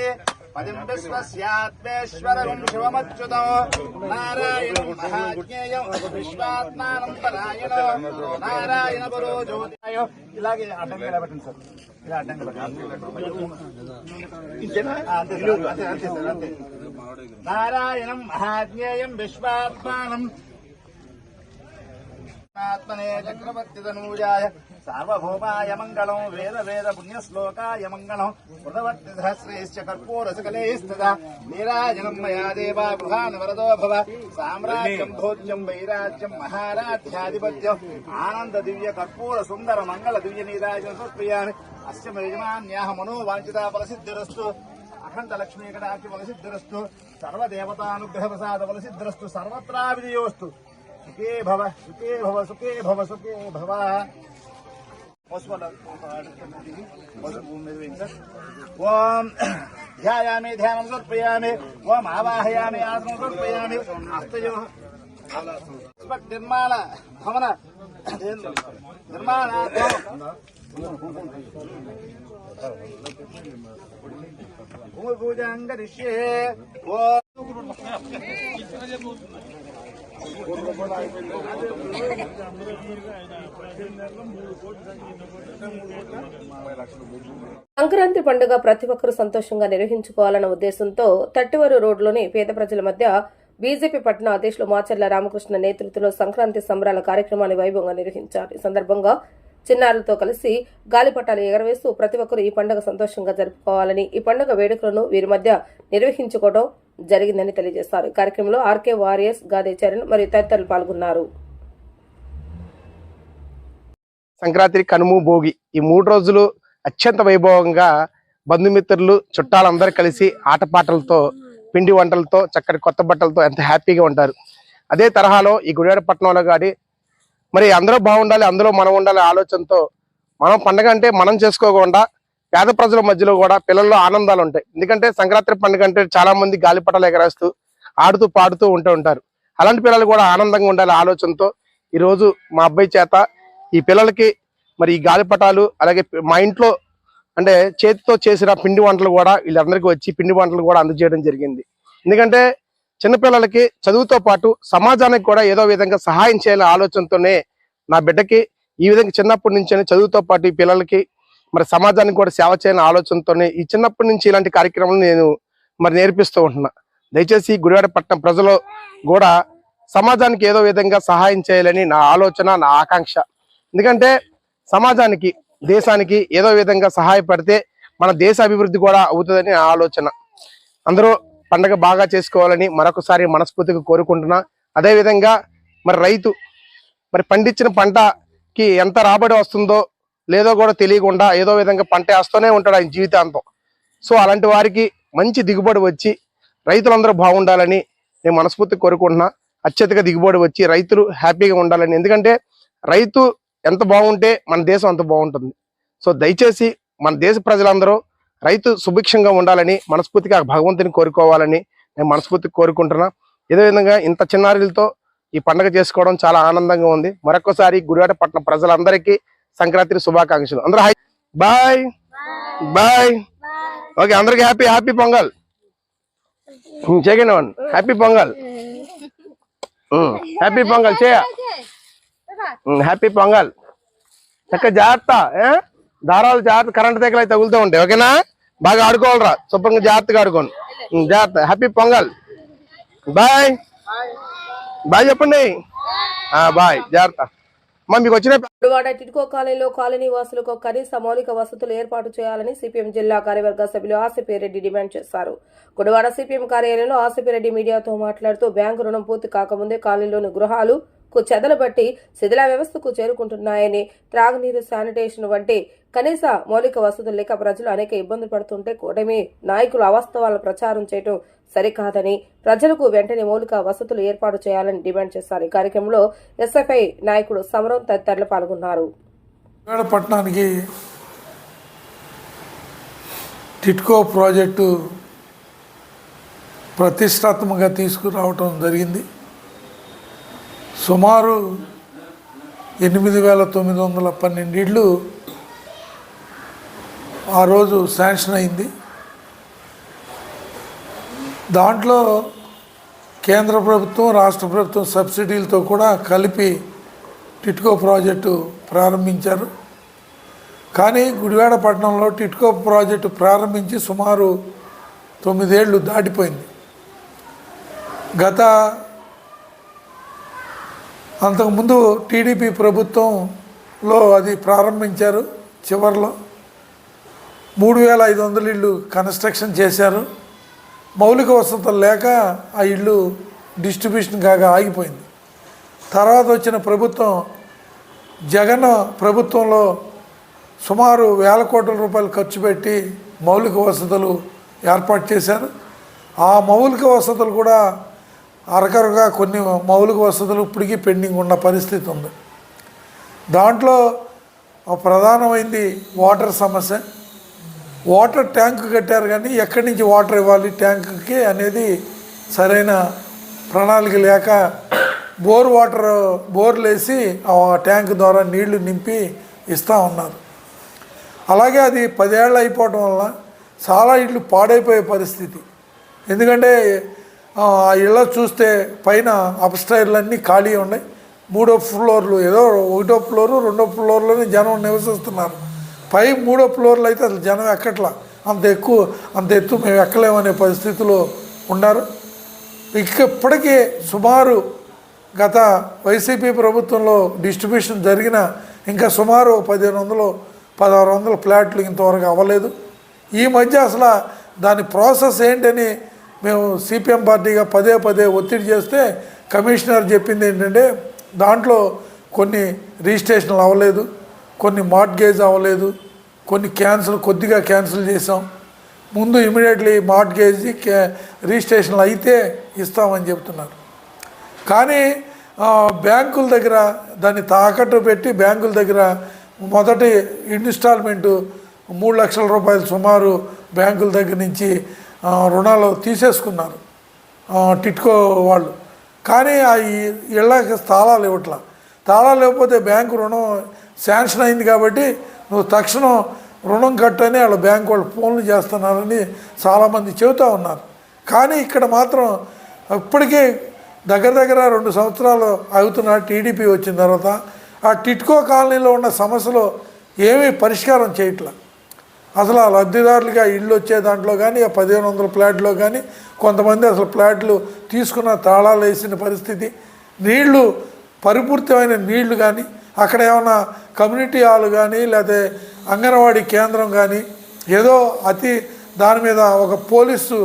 పదిం విశ్వస్యాత్మేశ్వరం శివమచ్యుతం నారాయణం మహాజ్ఞేయం విశ్వాత్మానం పరాయణో నారాయణ పురో జ్యోతిరాయ. ఇలాగే అడ్డంగా ఇలా పెట్టండి సార్, ఇలా అడ్డంగా పెట్టండి. అంతే సార్, అంతే. నారాయణం మహాజ్ఞేయం విశ్వాత్మానం ఆత్మనే చక్రవర్తి తనూజాయ సార్వభౌమాయ మంగళం వేద వేద పుణ్యశ్లోకాయ మంగళం కృతవర్తి సహస్రైశ్చ కర్పూరసకలైస్తదా నీరాజనం మయా దేవా గృహాన్ వరదో భవ సామ్రాజ్యం భోజ్యం వైరాజ్యం మహారాధ్యాధిపత్యం ఆనంద దివ్య కర్పూర సుందర మంగళ దివ్య నీరాజన సమర్పయామి. అస్య యజమాన్యాః మనోవాంఛితా ఫలసిద్ధిరస్తు. అఖండ లక్ష్మీ కటాక్షి ఫలసిద్ధిరస్తు. సర్వదేవతానుగ్రహ ప్రసాద ఫలసిద్ధిరస్తు. సర్వత్రా విజయోస్తు. సుఖే భవ సుఖే భవ సుఖే భవ సుఖే భవ. ఓం ధ్యాయామి ధ్యానం సమర్పయామి. ఓం ఆవాహయామి ఆసనం సమర్పయామి. హస్తయో నిర్మాణ భవన నిర్మాణార్థం భూమి పూజాం కరిష్యే. సంక్రాంతి పండుగ ప్రతి ఒక్కరూ సంతోషంగా నిర్వహించుకోవాలన్న ఉద్దేశంతో తట్టివరు రోడ్లోని పేద ప్రజల మధ్య బీజేపీ పట్టణ అధ్యక్షులు మాచర్ల రామకృష్ణ నేతృత్వంలో సంక్రాంతి సంబరాల కార్యక్రమాన్ని వైభవంగా నిర్వహించారు. ఈ సందర్భంగా చిన్నారులతో కలిసి గాలిపటాలు ఎగరవేస్తూ ప్రతి ఒక్కరూ ఈ పండుగ సంతోషంగా జరుపుకోవాలని, ఈ పండుగ వేడుకలను వీరి మధ్య నిర్వహించుకోవడం జరిగిందని తెలియజేశారు. ఈ కార్యక్రమంలో ఆర్కే వారియర్స్, గాదే చరణ్ మరియు తదితరులు పాల్గొన్నారు. సంక్రాంతి, కనుము, భోగి ఈ 3 రోజులు అత్యంత వైభవంగా బంధుమిత్రులు చుట్టాలందరూ కలిసి ఆటపాటలతో, పిండి వంటలతో, చక్కటి కొత్త బట్టలతో ఎంత హ్యాపీగా ఉంటారు. అదే తరహాలో ఈ గుడివాడ పట్టణంలో కానీ మరి అందరూ బాగుండాలి, అందులో మనం ఉండాలి ఆలోచనతో మనం పండుగ అంటే మనం చేసుకోకుండా పేద ప్రజల మధ్యలో కూడా పిల్లల్లో ఆనందాలు ఉంటాయి. ఎందుకంటే సంక్రాంతి పండుగ అంటే చాలా మంది గాలిపటాలు ఎగరేస్తూ ఆడుతూ పాడుతూ ఉంటారు. అలాంటి పిల్లలు కూడా ఆనందంగా ఉండాలి ఆలోచనతో ఈరోజు మా అబ్బాయి చేత ఈ పిల్లలకి మరి ఈ గాలిపటాలు, అలాగే మా ఇంట్లో అంటే చేతితో చేసిన పిండి వంటలు కూడా వీళ్ళందరికీ వచ్చి పిండి వంటలు కూడా అందజేయడం జరిగింది. ఎందుకంటే చిన్నపిల్లలకి చదువుతో పాటు సమాజానికి కూడా ఏదో విధంగా సహాయం చేయాలనే ఆలోచనతోనే నా బిడ్డకి ఈ విధంగా చిన్నప్పటి నుంచి చదువుతో పాటు ఈ పిల్లలకి మరి సమాజానికి కూడా సేవ చేయాలనే ఆలోచనతోనే ఈ చిన్నప్పటి నుంచి ఇలాంటి కార్యక్రమాలు నేను మరి నేర్పిస్తూ ఉంటున్నా. దయచేసి గుడివాడ పట్టణం ప్రజలు కూడా సమాజానికి ఏదో విధంగా సహాయం చేయాలని నా ఆలోచన, నా ఆకాంక్ష. ఎందుకంటే సమాజానికి, దేశానికి ఏదో విధంగా సహాయపడితే మన దేశ అభివృద్ధి కూడా అవుతుందని నా ఆలోచన. అందరూ పండగ బాగా చేసుకోవాలని మరొకసారి మనస్ఫూర్తిగా కోరుకుంటున్నా. అదేవిధంగా మరి రైతు మరి పండించిన పంటకి ఎంత రాబడి వస్తుందో లేదో కూడా తెలియకుండా ఏదో విధంగా పంట వేస్తూనే ఉంటాడు ఆయన జీవితాంతం. సో అలాంటి వారికి మంచి దిగుబడి వచ్చి రైతులందరూ బాగుండాలని నేను మనస్ఫూర్తిగా కోరుకుంటున్నా. అత్యధిక దిగుబడి వచ్చి రైతులు హ్యాపీగా ఉండాలని. ఎందుకంటే రైతు ఎంత బాగుంటే మన దేశం అంత బాగుంటుంది. సో దయచేసి మన దేశ ప్రజలందరూ రైతు సుభిక్షంగా ఉండాలని మనస్ఫూర్తిగా భగవంతుని కోరుకోవాలని నేను మనస్ఫూర్తిగా కోరుకుంటున్నా. ఇదే విధంగా ఇంత చిన్నారులతో ఈ పండుగ చేసుకోవడం చాలా ఆనందంగా ఉంది. మరొకసారి గుడివాడ పట్టణ ప్రజలందరికీ సంక్రాంతి శుభాకాంక్షలు. అందరూ బాయ్ బాయ్. ఓకే, అందరికి హ్యాపీ పొంగల్. చేయగండి హ్యాపీ పొంగల్. హ్యాపీ పొంగల్ చేయ. హ్యాపీ పొంగల్. చక్కగా జాగ్రత్త, దారాలు జాగ్రత్త, కరెంట్ దగ్గర అయితే తగులుతూ ఉంటాయి. ఓకేనా? బాగా ఆడుకోవాలరా, శుభ్రంగా జాగ్రత్తగా ఆడుకోండి. జాగ్రత్త. హ్యాపీ పొంగల్. బాయ్ బాయ్ చెప్పండి. బాయ్, జాగ్రత్త. మీకు వచ్చిన గుడివాడ టిడ్కో కాలనీలో కాలనీ వాసులకు కనీస మౌలిక వసతులు ఏర్పాటు చేయాలని సిపిఎం జిల్లా కార్యవర్గ సభ్యులు ఆసిపిరెడ్డి డిమాండ్ చేశారు. గుడివాడ సిపిఎం కార్యాలయంలో ఆసిపిరెడ్డి మీడియాతో మాట్లాడుతూ బ్యాంకు రుణం పూర్తి కాకముందే కాలనీలోని గృహాలు చెదలు బట్టి శిథిల వ్యవస్థకు చేరుకుంటున్నాయని, త్రాగునీరు, శానిటేషన్ వంటి కనీస మౌలిక వసతులు లేక ప్రజలు అనేక ఇబ్బందులు పడుతుంటే కూటమి నాయకులు అవాస్తవాలను ప్రచారం చేయడం సరికాదని, ప్రజలకు వెంటనే మౌలిక వసతులు ఏర్పాటు చేయాలని డిమాండ్ చేశారు. ఈ కార్యక్రమంలో ఎస్ఎఫ్ఐ నాయకుడు సమరం తదితరులు పాల్గొన్నారు. పట్టణానికి టిడ్కో ప్రాజెక్టు ప్రతిష్టాత్మకంగా తీసుకురావటం జరిగింది. సుమారు 8,912 ఇళ్ళు ఆ రోజు శాంక్షన్ అయింది. దాంట్లో కేంద్ర ప్రభుత్వం, రాష్ట్ర ప్రభుత్వం సబ్సిడీలతో కూడా కలిపి టిడ్కో ప్రాజెక్టు ప్రారంభించారు. కానీ గుడివాడ పట్టణంలో టిడ్కో ప్రాజెక్టు ప్రారంభించి సుమారు 9 ఏళ్ళు దాటిపోయింది. అంతకుముందు టీడీపీ ప్రభుత్వంలో అది ప్రారంభించారు. చివరిలో 3,500 ఇళ్ళు కన్స్ట్రక్షన్ చేశారు. మౌలిక వసతులు లేక ఆ ఇళ్ళు డిస్ట్రిబ్యూషన్ కాగా ఆగిపోయింది. తర్వాత వచ్చిన ప్రభుత్వం, జగన్ ప్రభుత్వంలో సుమారు 1,000 కోట్ల రూపాయలు ఖర్చు పెట్టి మౌలిక వసతులు ఏర్పాటు చేశారు. ఆ మౌలిక వసతులు కూడా అరకరగా కొన్ని మౌలిక వసతులు ఇప్పటికీ పెండింగ్ ఉన్న పరిస్థితి ఉంది. దాంట్లో ప్రధానమైంది వాటర్ సమస్య. వాటర్ ట్యాంక్ కట్టారు కానీ ఎక్కడి నుంచి వాటర్ ఇవ్వాలి ట్యాంకుకి అనేది సరైన ప్రణాళిక లేక బోర్లు వేసి ఆ ట్యాంక్ ద్వారా నీళ్లు నింపి ఇస్తూ ఉన్నారు. అలాగే అది 10 ఏళ్ళు అయిపోవటం వల్ల చాలా ఇళ్ళు పాడైపోయే పరిస్థితి. ఎందుకంటే ఆ ఇళ్ళ చూస్తే పైన అప్స్టైర్లన్నీ ఖాళీ ఉన్నాయి. 3వ ఫ్లోర్లు, ఏదో 1వ ఫ్లోరు 2వ ఫ్లోర్లోనే జనం నివసిస్తున్నారు. పై 3వ ఫ్లోర్లు అయితే అసలు జనం ఎక్కట్లా. అంత ఎత్తు మేము ఎక్కలేమనే పరిస్థితిలో ఉన్నారు. ఇప్పటికీ సుమారు గత వైసీపీ ప్రభుత్వంలో డిస్ట్రిబ్యూషన్ జరిగిన ఇంకా సుమారు 1,500-1,600 ఫ్లాట్లు ఇంతవరకు అవ్వలేదు. ఈ మధ్య అసలు దాని ప్రాసెస్ ఏంటని మేము సిపిఎం పార్టీగా పదే ఒత్తిడి చేస్తే కమిషనర్ చెప్పింది ఏంటంటే దాంట్లో కొన్ని రిజిస్ట్రేషన్లు అవ్వలేదు, కొన్ని మార్ట్గేజ్ అవ్వలేదు, కొన్ని కొద్దిగా క్యాన్సిల్ చేసాం. ముందు ఇమీడియట్లీ మార్ట్గేజ్ రిజిస్ట్రేషన్లు అయితే ఇస్తామని చెప్తున్నారు. కానీ బ్యాంకుల దగ్గర దాన్ని తాకట్టు పెట్టి బ్యాంకుల దగ్గర మొదటి ఇన్స్టాల్మెంటు 3 లక్షల రూపాయలు సుమారు బ్యాంకుల దగ్గర నుంచి రుణాలు తీసేసుకున్నారు టిడ్కో వాళ్ళు. కానీ ఆ ఇళ్ళకి తాళాలు ఇవ్వట్లా. తాళాలు ఇవ్వకపోతే బ్యాంకు రుణం శాంక్షన్ అయింది కాబట్టి నువ్వు తక్షణం రుణం కట్టని వాళ్ళ బ్యాంకు వాళ్ళు ఫోన్లు చేస్తున్నారని చాలామంది చెబుతూ ఉన్నారు. కానీ ఇక్కడ మాత్రం ఇప్పటికీ దగ్గర 2 సంవత్సరాలు అవుతున్న టీడీపీ వచ్చిన తర్వాత ఆ టిడ్కో కాలనీలో ఉన్న సమస్యలు ఏమీ పరిష్కారం చేయట్లా. అసలు ఆ లబ్ధిదారులుగా ఇళ్ళు వచ్చే దాంట్లో కానీ ఆ 1,500 ఫ్లాట్లో కానీ కొంతమంది అసలు ఫ్లాట్లు తీసుకున్న తాళాలు వేసిన పరిస్థితి. నీళ్లు పరిపూర్తమైన నీళ్లు కానీ అక్కడ ఏమైనా కమ్యూనిటీ హాల్ కానీ లేకపోతే అంగన్వాడీ కేంద్రం కానీ ఏదో దాని మీద ఒక పోలీసు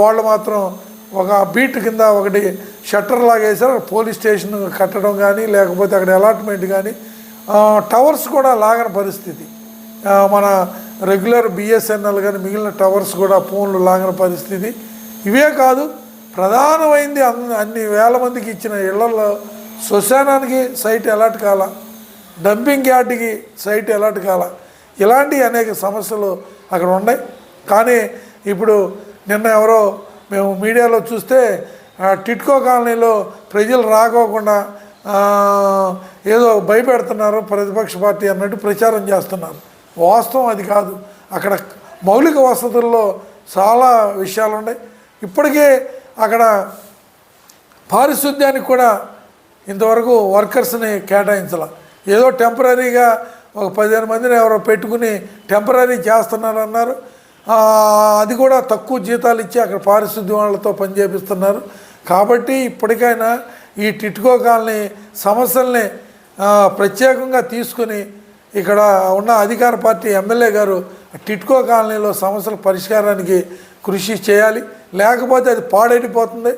వాళ్ళు మాత్రం ఒక బీట్ కింద ఒకటి షట్టర్ లాగా వేసారు. పోలీస్ స్టేషన్ కట్టడం కానీ లేకపోతే అక్కడ అలాట్మెంట్ కానీ టవర్స్ కూడా లాగని పరిస్థితి. మన రెగ్యులర్ బిఎస్ఎన్ఎల్ కానీ మిగిలిన టవర్స్ కూడా ఫోన్లు లాగని పరిస్థితి. ఇవే కాదు, ప్రధానమైంది అన్ని వేల మందికి ఇచ్చిన ఇళ్లలో శ్మశానానికి సైట్ అలాట్ కాల, డంపింగ్ యార్డ్కి సైట్ అలాట్ కాల, ఇలాంటి అనేక సమస్యలు అక్కడ ఉన్నాయి. కానీ ఇప్పుడు నిన్న ఎవరో మేము మీడియాలో చూస్తే టిట్కో కాలనీలో ప్రజలు రాకోకుండా ఏదో భయపెడుతున్నారు ప్రతిపక్ష పార్టీ అన్నట్టు ప్రచారం చేస్తున్నారు. వాస్తవం అది కాదు. అక్కడ మౌలిక వసతుల్లో చాలా విషయాలు ఉన్నాయి. ఇప్పటికే అక్కడ పారిశుద్ధ్యానికి కూడా ఇంతవరకు వర్కర్స్ని కేటాయించాల. ఏదో టెంపరీగా ఒక 15 మందిని ఎవరో పెట్టుకుని టెంపరీ చేస్తున్నారన్నారు. అది కూడా తక్కువ జీతాలు ఇచ్చి అక్కడ పారిశుద్ధ్యం వాళ్ళతో పనిచేపిస్తున్నారు. కాబట్టి ఇప్పటికైనా ఈ టిట్కో కాలనీ సమస్యల్ని ప్రత్యేకంగా తీసుకుని ఇక్కడ ఉన్న అధికార పార్టీ ఎమ్మెల్యే గారు టిట్కో కాలనీలో సమస్యల పరిష్కారానికి కృషి చేయాలి. లేకపోతే అది పాడైపోతుంది.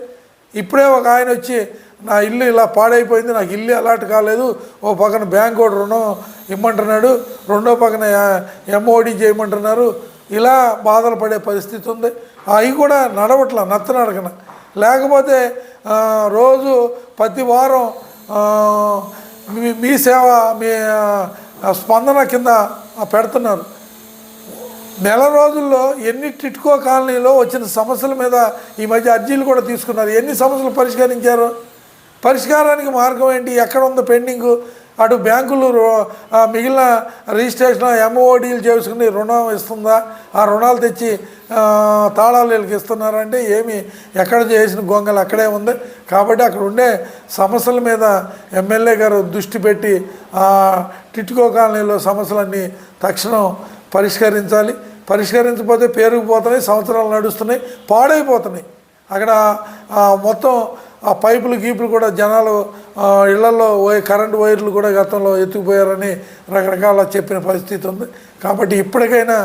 ఇప్పుడే ఒక ఆయన వచ్చి నా ఇల్లు ఇలా పాడైపోయింది, నాకు ఇల్లు అలాట్ కాలేదు, ఓ పక్కన బ్యాంక్ కూడా రుణం ఇమ్మంటున్నాడు, రెండో పక్కన ఎంఓడి చేయమంటున్నారు, ఇలా బాధలు పడే పరిస్థితి ఉంది. అవి కూడా నడవట్ల నత్తనడకన. లేకపోతే రోజు ప్రతి వారం మీ సేవ మీ స్పందన కింద పెడుతున్నారు. నెల రోజుల్లో ఎన్ని టిట్కో కాలనీలో వచ్చిన సమస్యల మీద ఈ మధ్య అర్జీలు కూడా తీసుకున్నారు. ఎన్ని సమస్యలు పరిష్కరించారు? పరిష్కారానికి మార్గం ఏంటి? ఎక్కడ ఉందో పెండింగు? అటు బ్యాంకులు మిగిలిన రిజిస్ట్రేషన్ ఎంఓడీలు చేసుకుని రుణం ఇస్తుందా? ఆ రుణాలు తెచ్చి తాళాలు వీళ్ళకి ఇస్తున్నారంటే ఏమి ఎక్కడ చేసిన గొంగలు అక్కడే ఉంది. కాబట్టి అక్కడ ఉండే సమస్యల మీద ఎమ్మెల్యే గారు దృష్టి పెట్టి టిట్కో కాలనీలో సమస్యలన్నీ తక్షణం పరిష్కరించాలి. పరిష్కరించకపోతే పేరుకుపోతున్నాయి, సంవత్సరాలు నడుస్తున్నాయి, పాడైపోతున్నాయి. అక్కడ మొత్తం ఆ పైపులు గీపులు కూడా జనాలు ఇళ్లలో కరెంటు వైర్లు కూడా గతంలో ఎత్తుకుపోయారని రకరకాల చెప్పిన పరిస్థితి ఉంది. కాబట్టి ఇప్పటికైనా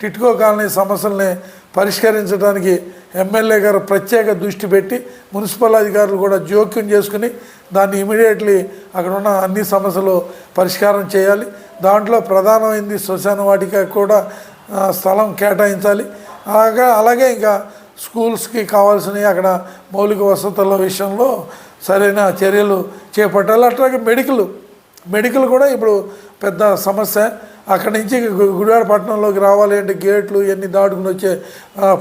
టిట్కో కాలనీ సమస్యల్ని పరిష్కరించడానికి ఎమ్మెల్యే గారు ప్రత్యేక దృష్టి పెట్టి మున్సిపల్ అధికారులు కూడా జోక్యం చేసుకుని దాన్ని ఇమీడియట్లీ అక్కడ ఉన్న అన్ని సమస్యలు పరిష్కారం చేయాలి. దాంట్లో ప్రధానమైంది శ్మశాన వాటిక కూడా స్థలం కేటాయించాలి. అలాగే ఇంకా స్కూల్స్కి కావాల్సినవి అక్కడ మౌలిక వసతుల విషయంలో సరైన చర్యలు చేపట్టాలి. అట్లాగే మెడికల్ కూడా ఇప్పుడు పెద్ద సమస్య. అక్కడి నుంచి గుడివాడ పట్టణంలోకి రావాలి అంటే గేట్లు ఇవన్నీ దాటుకుని వచ్చే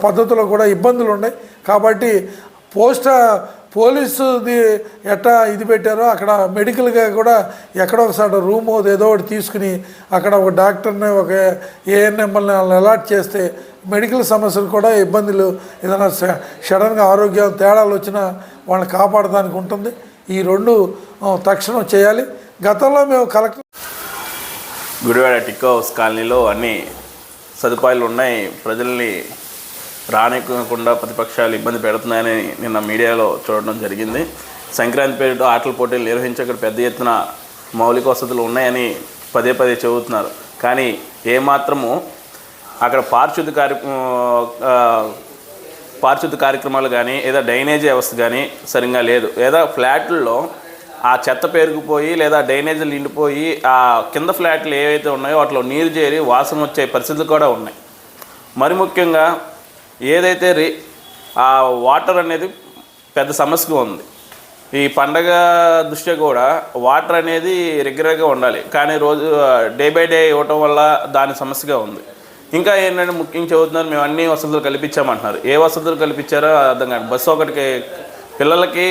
పద్ధతిలో కూడా ఇబ్బందులు ఉన్నాయి. కాబట్టి పోలీసుది ఎట్టా ఇది పెట్టారో అక్కడ మెడికల్గా కూడా ఎక్కడో ఒకసారి రూమ్ ఏదో ఒకటి తీసుకుని అక్కడ ఒక డాక్టర్ని ఒక ఏఎన్ఎంఎల్ని అలాట్ చేస్తే మెడికల్ సమస్యలు కూడా ఇబ్బందులు ఏదైనా సడన్గా ఆరోగ్యం తేడాలు వచ్చినా వాళ్ళని కాపాడడానికి ఉంటుంది. ఈ రెండు తక్షణం చేయాలి. గతంలో మేము కలెక్టర్ గుడివాడ టిక్కో హౌస్ కాలనీలో అన్ని సదుపాయాలు ఉన్నాయి, ప్రజల్ని రానివ్వకుండా ప్రతిపక్షాలు ఇబ్బంది పెడుతున్నాయని నిన్న మీడియాలో చూడడం జరిగింది. సంక్రాంతి పేరుతో ఆటల పోటీలు నిర్వహించి అక్కడ పెద్ద ఎత్తున మౌలిక వసతులు ఉన్నాయని పదే చెబుతున్నారు. కానీ ఏమాత్రము అక్కడ పారిశుద్ధ కార్యక్రమాలు కానీ ఏదో డ్రైనేజీ వ్యవస్థ కానీ సరిగ్గా లేదు. ఏదో ఫ్లాట్లలో ఆ చెత్త పెరిగిపోయి లేదా డ్రైనేజీలు నిండిపోయి ఆ కింద ఫ్లాట్లు ఏవైతే ఉన్నాయో వాటిలో నీరు చేరి వాసన వచ్చే పరిస్థితులు కూడా ఉన్నాయి. మరి ముఖ్యంగా ఏదైతే ఆ వాటర్ అనేది పెద్ద సమస్యగా ఉంది. ఈ పండగ దృష్ట్యా కూడా వాటర్ అనేది రెగ్యులర్గా ఉండాలి, కానీ రోజు డే బై డే ఇవ్వటం వల్ల దాని సమస్యగా ఉంది. ఇంకా ఏంటంటే ముఖ్యంగా చెబుతున్నారు మేము అన్ని వసతులు కల్పించామంటున్నారు. ఏ వసతులు కల్పించారో అర్థం కాదు. బస్సు ఒకటికి పిల్లలకి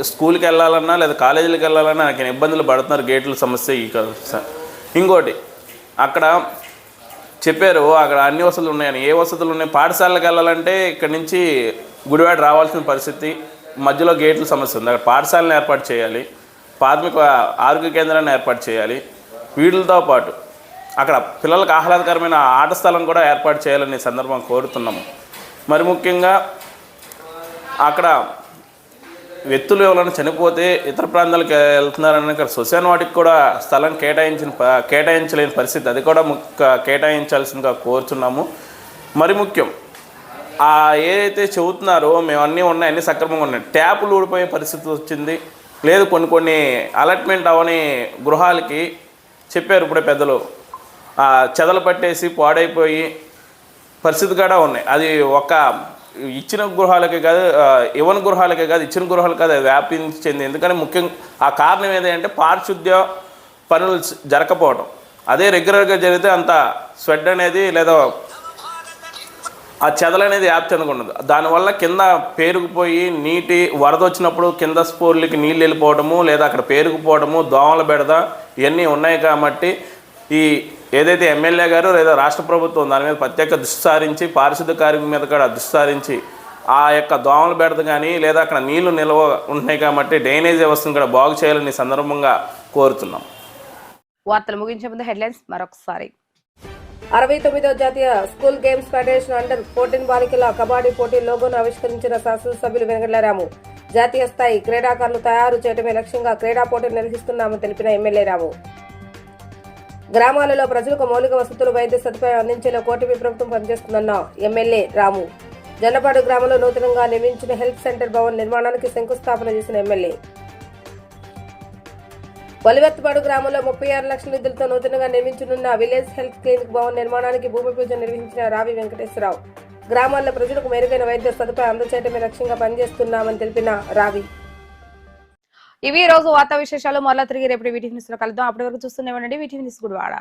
స్కూల్కి వెళ్ళాలన్నా లేదా కాలేజీలకు వెళ్ళాలన్నా నాకు ఇబ్బందులు పడుతున్నారు, గేట్ల సమస్య. ఇంకోటి అక్కడ చెప్పారు అక్కడ అన్ని వసతులు ఉన్నాయని. ఏ వసతులు ఉన్నాయి? పాఠశాలకు వెళ్ళాలంటే ఇక్కడ నుంచి గుడివాడ రావాల్సిన పరిస్థితి, మధ్యలో గేట్ల సమస్య ఉంది. అక్కడ పాఠశాలను ఏర్పాటు చేయాలి, ప్రాథమిక ఆరోగ్య కేంద్రాన్ని ఏర్పాటు చేయాలి. వీటితో పాటు అక్కడ పిల్లలకు ఆహ్లాదకరమైన ఆట స్థలం కూడా ఏర్పాటు చేయాలని సందర్భం కోరుతున్నాము. మరి ముఖ్యంగా అక్కడ వ్యక్తులు ఎవరైనా చనిపోతే ఇతర ప్రాంతాలకు వెళ్తున్నారని ఇక్కడ శ్మశాన వాటికి కూడా స్థలం కేటాయించలేని పరిస్థితి, అది కూడా కేటాయించాల్సిందిగా కోరుతున్నాము. మరి ముఖ్యం ఏదైతే చెబుతున్నారో మేము అన్నీ ఉన్నాయి, అన్నీ సక్రమంగా ఉన్నాయి, ట్యాపులు ఊడిపోయే పరిస్థితి వచ్చింది. లేదు కొన్ని అలాట్మెంట్ అవని గృహాలకి చెప్పారు ఇప్పుడే పెద్దలు, చెదలు పట్టేసి పాడైపోయి పరిస్థితి కూడా ఉన్నాయి. అది ఒక ఇచ్చిన గృహాలకే కాదు, ఇవ్వని గృహాలకే కాదు, ఇచ్చిన గృహాలు కాదు, అది వ్యాపించింది. ఎందుకంటే ముఖ్యంగా ఆ కారణం ఏంటంటే పారిశుద్ధ్య పనులు జరగకపోవడం. అదే రెగ్యులర్గా జరిగితే అంత స్వెడ్ అనేది లేదా ఆ చెదలు అనేది వ్యాప్తి చెందకుండదు. దానివల్ల కింద పేరుకుపోయి నీటి వరద వచ్చినప్పుడు కింద స్పోర్లకి నీళ్ళు వెళ్ళిపోవడము, లేదా అక్కడ పేరుకుపోవడము, దోమల బెడద ఇవన్నీ ఉన్నాయి. కాబట్టి ఈ ఏదైతే ఎమ్మెల్యే గారు లేదా రాష్ట్ర ప్రభుత్వం దాని మీద ప్రత్యేక దృష్టి సారించి, పారిశుద్ధ కార్మికుల మీద కూడా దృష్టి సారించి ఆ యొక్క దోమల బెడద కానీ లేదా అక్కడ నీళ్లు నిల్వ ఉంటున్నాయి కాబట్టి డ్రైనేజ్ వ్యవస్థను కూడా బాగు చేయాలని సందర్భంగా కోరుతున్నాం. వార్తలు ముగించే ముందు హెడ్లైన్స్ మరొకసారి. 69వ జాతీయ స్కూల్ గేమ్స్ ఫెడరేషన్ అండర్ 14 బాలికల కబడ్డీ పోటీ లోగోను ఆవిష్కరించిన శాసనసభ్యులు వెంకటరాము. జాతీయ స్థాయి క్రీడాకారులు తయారు చేయడమే లక్ష్యంగా క్రీడా పోటీలు నిర్వహిస్తున్నామని తెలిపిన ఎమ్మెల్యే రాము. గ్రామాలలో ప్రజలకు మౌలిక వసతులు, వైద్య సదుపాయం అందించేలా కూటమి ప్రభుత్వం పనిచేస్తుందన్న ఎమ్మెల్యే రాము. జన్నపాడు గ్రామంలో నూతనంగా నిర్మించిన హెల్త్ సెంటర్ భవన్ నిర్మాణానికి శంకుస్థాపన చేసిన ఎమ్మెల్యే. వలివర్తిపాడు గ్రామంలో 36 లక్షల నిధులతో నూతనంగా నిర్మించనున్న విలేజ్ హెల్త్ క్లినిక్ భవన్ నిర్మాణానికి భూమి పూజ నిర్వహించిన రావి వెంకటేశ్వరరావు. గ్రామాల్లో ప్రజలకు మెరుగైన వైద్య సదుపాయం అందచేయడమే లక్ష్యంగా పనిచేస్తున్నామని తెలిపిన రావి. ఇవి ఈ రోజు వార్తా విశేషాలు. మరలా తిరిగి రేపటి వీటీవీ న్యూస్ లో కలుద్దాం. అప్పటి వరకు చూస్తూనే ఉండండి వీటీవీ న్యూస్ గుడివాడ.